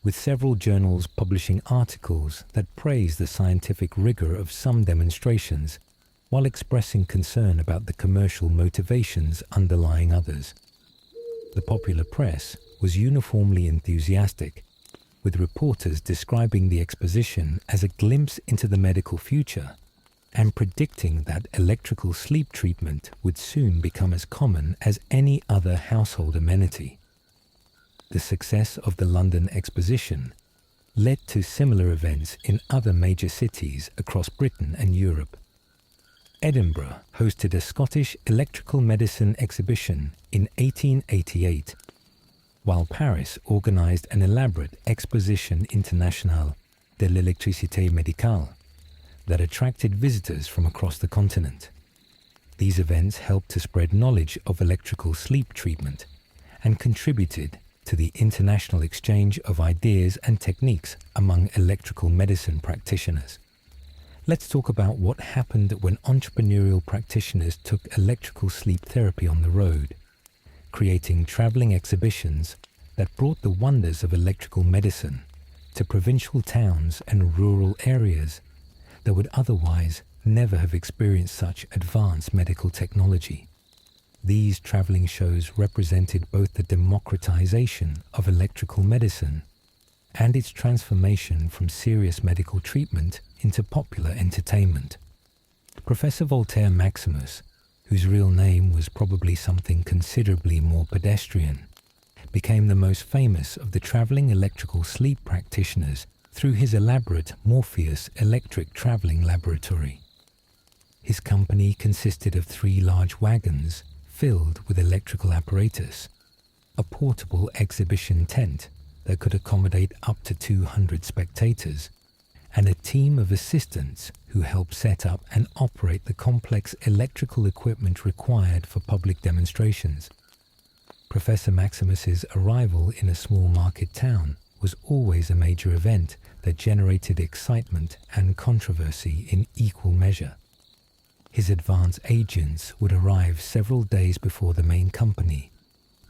with several journals publishing articles that praised the scientific rigour of some demonstrations while expressing concern about the commercial motivations underlying others. The popular press was uniformly enthusiastic, with reporters describing the exposition as a glimpse into the medical future and predicting that electrical sleep treatment would soon become as common as any other household amenity. The success of the London Exposition led to similar events in other major cities across Britain and Europe. Edinburgh hosted a Scottish electrical medicine exhibition in 1888, while Paris organised an elaborate Exposition Internationale de l'électricité médicale that attracted visitors from across the continent. These events helped to spread knowledge of electrical sleep treatment and contributed to the international exchange of ideas and techniques among electrical medicine practitioners. Let's talk about what happened when entrepreneurial practitioners took electrical sleep therapy on the road, creating travelling exhibitions that brought the wonders of electrical medicine to provincial towns and rural areas that would otherwise never have experienced such advanced medical technology. These travelling shows represented both the democratization of electrical medicine and its transformation from serious medical treatment into popular entertainment. Professor Voltaire Maximus, whose real name was probably something considerably more pedestrian, became the most famous of the travelling electrical sleep practitioners through his elaborate Morpheus electric travelling laboratory. His company consisted of 3 large wagons filled with electrical apparatus, a portable exhibition tent that could accommodate up to 200 spectators, and a team of assistants who helped set up and operate the complex electrical equipment required for public demonstrations. Professor Maximus's arrival in a small market town was always a major event that generated excitement and controversy in equal measure. His advance agents would arrive several days before the main company,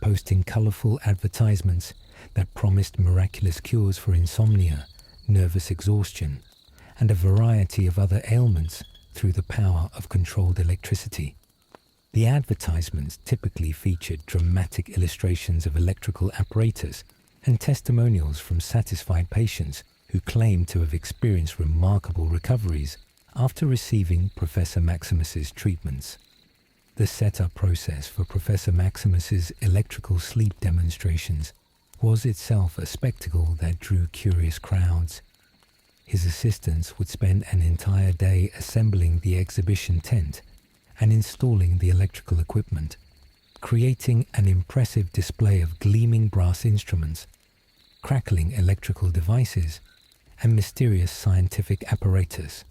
posting colourful advertisements that promised miraculous cures for insomnia, nervous exhaustion, and a variety of other ailments through the power of controlled electricity. The advertisements typically featured dramatic illustrations of electrical apparatus and testimonials from satisfied patients who claimed to have experienced remarkable recoveries after receiving Professor Maximus's treatments. The setup process for Professor Maximus's electrical sleep demonstrations was itself a spectacle that drew curious crowds. His assistants would spend an entire day assembling the exhibition tent and installing the electrical equipment, creating an impressive display of gleaming brass instruments, crackling electrical devices, and mysterious scientific apparatus.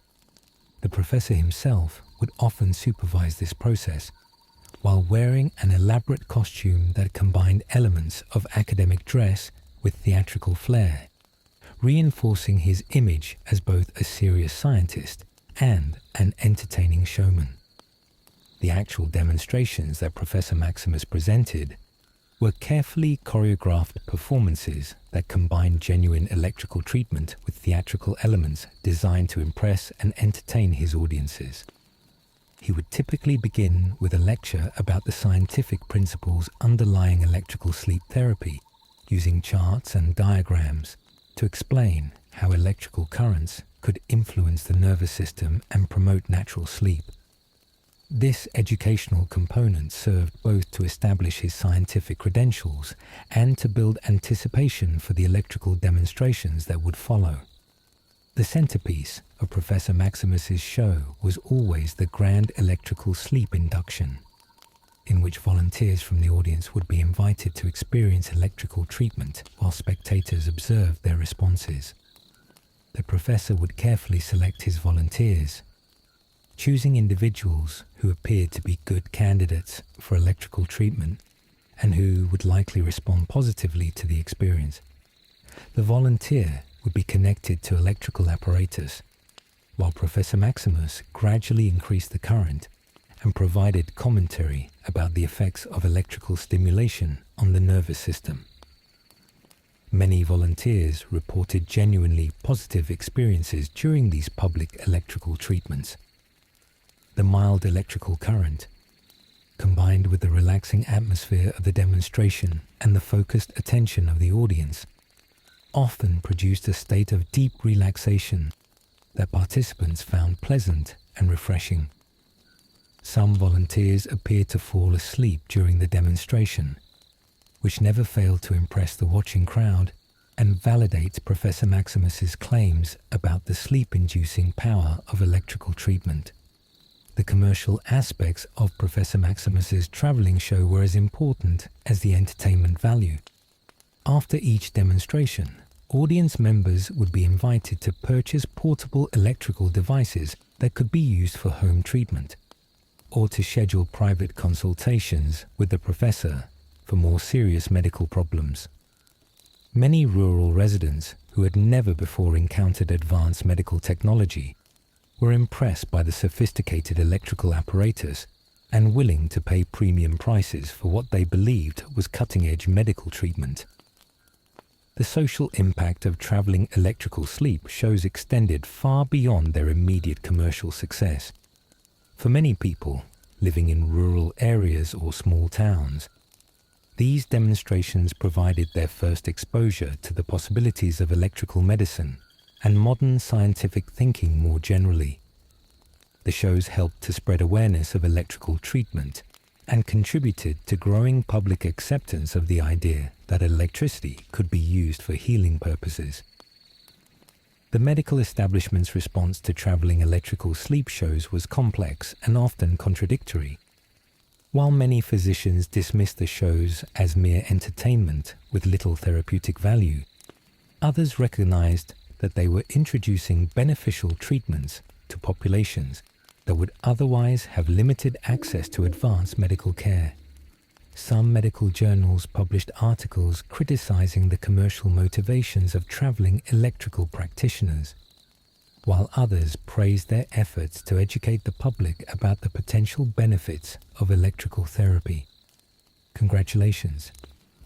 The professor himself would often supervise this process, while wearing an elaborate costume that combined elements of academic dress with theatrical flair, reinforcing his image as both a serious scientist and an entertaining showman. The actual demonstrations that Professor Maximus presented were carefully choreographed performances that combined genuine electrical treatment with theatrical elements designed to impress and entertain his audiences. He would typically begin with a lecture about the scientific principles underlying electrical sleep therapy, using charts and diagrams to explain how electrical currents could influence the nervous system and promote natural sleep. This educational component served both to establish his scientific credentials and to build anticipation for the electrical demonstrations that would follow. The centerpiece of Professor Maximus's show was always the grand electrical sleep induction, in which volunteers from the audience would be invited to experience electrical treatment while spectators observed their responses. The professor would carefully select his volunteers, choosing individuals who appeared to be good candidates for electrical treatment and who would likely respond positively to the experience. The volunteer would be connected to electrical apparatus, while Professor Maximus gradually increased the current and provided commentary about the effects of electrical stimulation on the nervous system. Many volunteers reported genuinely positive experiences during these public electrical treatments. The mild electrical current, combined with the relaxing atmosphere of the demonstration and the focused attention of the audience, often produced a state of deep relaxation that participants found pleasant and refreshing. Some volunteers appeared to fall asleep during the demonstration, which never failed to impress the watching crowd and validate Professor Maximus's claims about the sleep-inducing power of electrical treatment. The commercial aspects of Professor Maximus's traveling show were as important as the entertainment value. After each demonstration, audience members would be invited to purchase portable electrical devices that could be used for home treatment, or to schedule private consultations with the professor for more serious medical problems. Many rural residents who had never before encountered advanced medical technology were impressed by the sophisticated electrical apparatus and willing to pay premium prices for what they believed was cutting-edge medical treatment. The social impact of traveling electrical sleep shows extended far beyond their immediate commercial success. For many people living in rural areas or small towns, these demonstrations provided their first exposure to the possibilities of electrical medicine and modern scientific thinking more generally. The shows helped to spread awareness of electrical treatment and contributed to growing public acceptance of the idea that electricity could be used for healing purposes. The medical establishment's response to traveling electrical sleep shows was complex and often contradictory. While many physicians dismissed the shows as mere entertainment with little therapeutic value, others recognized that they were introducing beneficial treatments to populations that would otherwise have limited access to advanced medical care. Some medical journals published articles criticizing the commercial motivations of traveling electrical practitioners, while others praised their efforts to educate the public about the potential benefits of electrical therapy. Congratulations,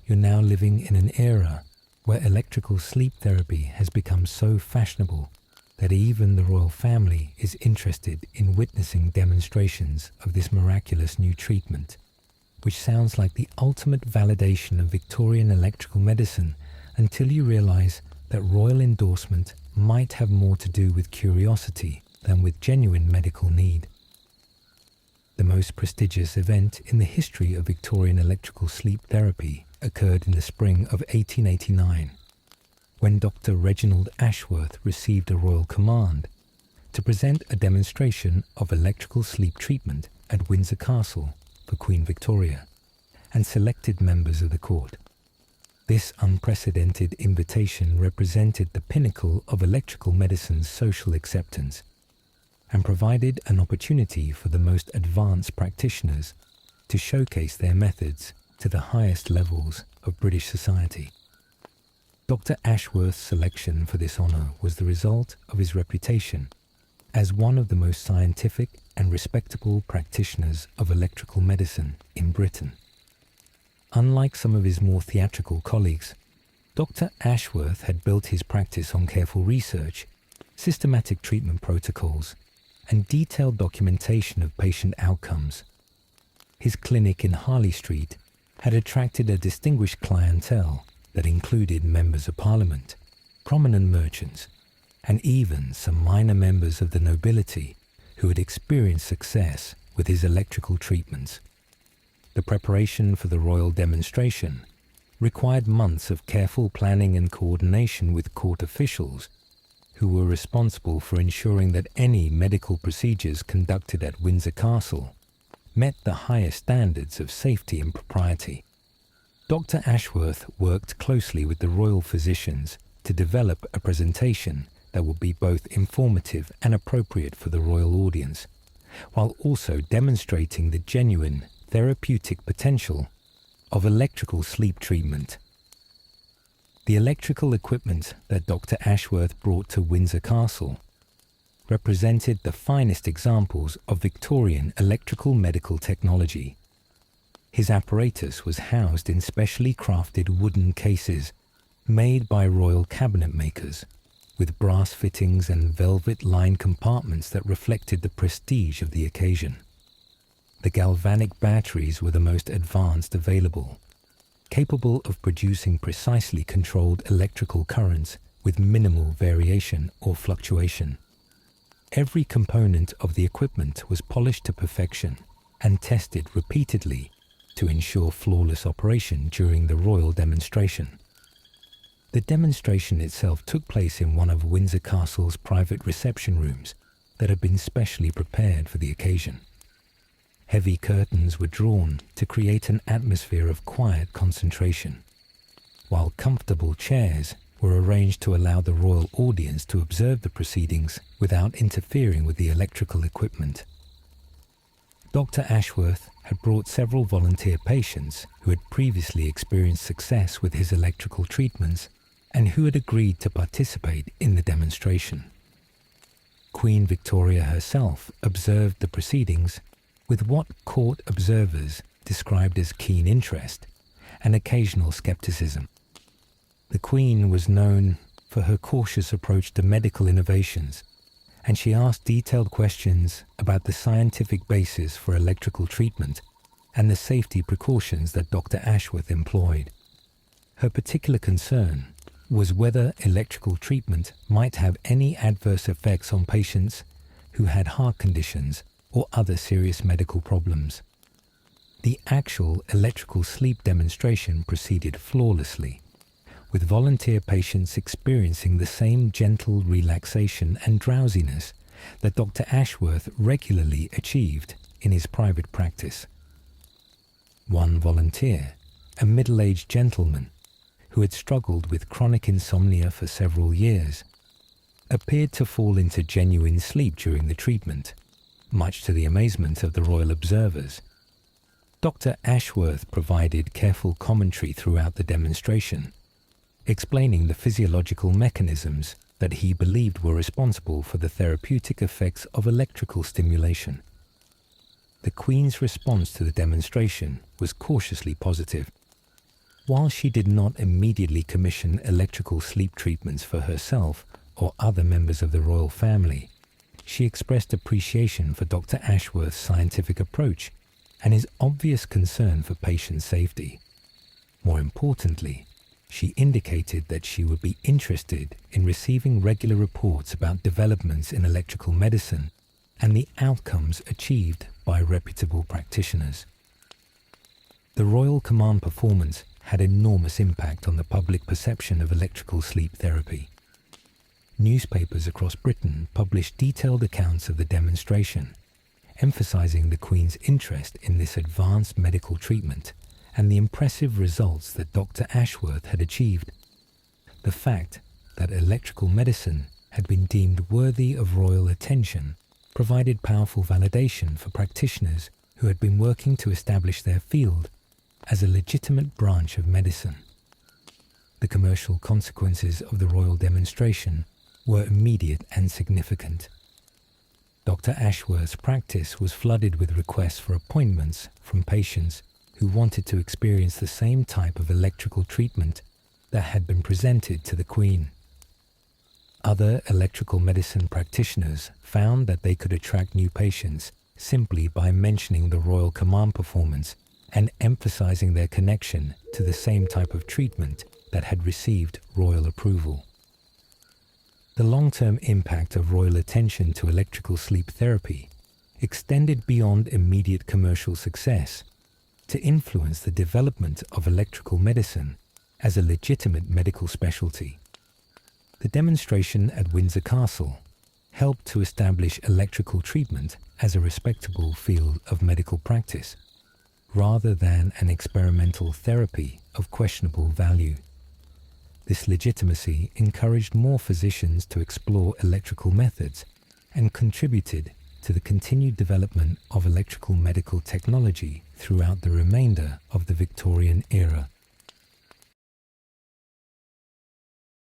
you're now living in an era where electrical sleep therapy has become so fashionable that even the royal family is interested in witnessing demonstrations of this miraculous new treatment, which sounds like the ultimate validation of Victorian electrical medicine until you realize that royal endorsement might have more to do with curiosity than with genuine medical need. The most prestigious event in the history of Victorian electrical sleep therapy occurred in the spring of 1889, when Dr. Reginald Ashworth received a royal command to present a demonstration of electrical sleep treatment at Windsor Castle for Queen Victoria and selected members of the court. This unprecedented invitation represented the pinnacle of electrical medicine's social acceptance and provided an opportunity for the most advanced practitioners to showcase their methods to the highest levels of British society. Dr. Ashworth's selection for this honour was the result of his reputation as one of the most scientific and respectable practitioners of electrical medicine in Britain. Unlike some of his more theatrical colleagues, Dr. Ashworth had built his practice on careful research, systematic treatment protocols, and detailed documentation of patient outcomes. His clinic in Harley Street had attracted a distinguished clientele that included members of Parliament, prominent merchants, and even some minor members of the nobility who had experienced success with his electrical treatments. The preparation for the royal demonstration required months of careful planning and coordination with court officials who were responsible for ensuring that any medical procedures conducted at Windsor Castle met the highest standards of safety and propriety. Dr. Ashworth worked closely with the royal physicians to develop a presentation that would be both informative and appropriate for the royal audience, while also demonstrating the genuine therapeutic potential of electrical sleep treatment. The electrical equipment that Dr. Ashworth brought to Windsor Castle represented the finest examples of Victorian electrical medical technology. His apparatus was housed in specially crafted wooden cases made by royal cabinet makers, with brass fittings and velvet-lined compartments that reflected the prestige of the occasion. The galvanic batteries were the most advanced available, capable of producing precisely controlled electrical currents with minimal variation or fluctuation. Every component of the equipment was polished to perfection and tested repeatedly to ensure flawless operation during the royal demonstration. The demonstration itself took place in one of Windsor Castle's private reception rooms that had been specially prepared for the occasion. Heavy curtains were drawn to create an atmosphere of quiet concentration, while comfortable chairs were arranged to allow the royal audience to observe the proceedings without interfering with the electrical equipment. Dr. Ashworth had brought several volunteer patients who had previously experienced success with his electrical treatments and who had agreed to participate in the demonstration. Queen Victoria herself observed the proceedings with what court observers described as keen interest and occasional skepticism. The Queen was known for her cautious approach to medical innovations, and she asked detailed questions about the scientific basis for electrical treatment and the safety precautions that Dr. Ashworth employed. Her particular concern was whether electrical treatment might have any adverse effects on patients who had heart conditions or other serious medical problems. The actual electrical sleep demonstration proceeded flawlessly, with volunteer patients experiencing the same gentle relaxation and drowsiness that Dr. Ashworth regularly achieved in his private practice. One volunteer, a middle-aged gentleman who had struggled with chronic insomnia for several years, appeared to fall into genuine sleep during the treatment, much to the amazement of the royal observers. Dr. Ashworth provided careful commentary throughout the demonstration, explaining the physiological mechanisms that he believed were responsible for the therapeutic effects of electrical stimulation. The Queen's response to the demonstration was cautiously positive. While she did not immediately commission electrical sleep treatments for herself or other members of the royal family, she expressed appreciation for Dr. Ashworth's scientific approach and his obvious concern for patient safety. More importantly, she indicated that she would be interested in receiving regular reports about developments in electrical medicine and the outcomes achieved by reputable practitioners. The Royal Command performance had enormous impact on the public perception of electrical sleep therapy. Newspapers across Britain published detailed accounts of the demonstration, emphasizing the Queen's interest in this advanced medical treatment and the impressive results that Dr. Ashworth had achieved. The fact that electrical medicine had been deemed worthy of royal attention provided powerful validation for practitioners who had been working to establish their field as a legitimate branch of medicine. The commercial consequences of the royal demonstration were immediate and significant. Dr. Ashworth's practice was flooded with requests for appointments from patients who wanted to experience the same type of electrical treatment that had been presented to the Queen. Other electrical medicine practitioners found that they could attract new patients simply by mentioning the Royal Command performance and emphasizing their connection to the same type of treatment that had received royal approval. The long-term impact of royal attention to electrical sleep therapy extended beyond immediate commercial success to influence the development of electrical medicine as a legitimate medical specialty. The demonstration at Windsor Castle helped to establish electrical treatment as a respectable field of medical practice, rather than an experimental therapy of questionable value. This legitimacy encouraged more physicians to explore electrical methods and contributed to the continued development of electrical medical technology throughout the remainder of the Victorian era.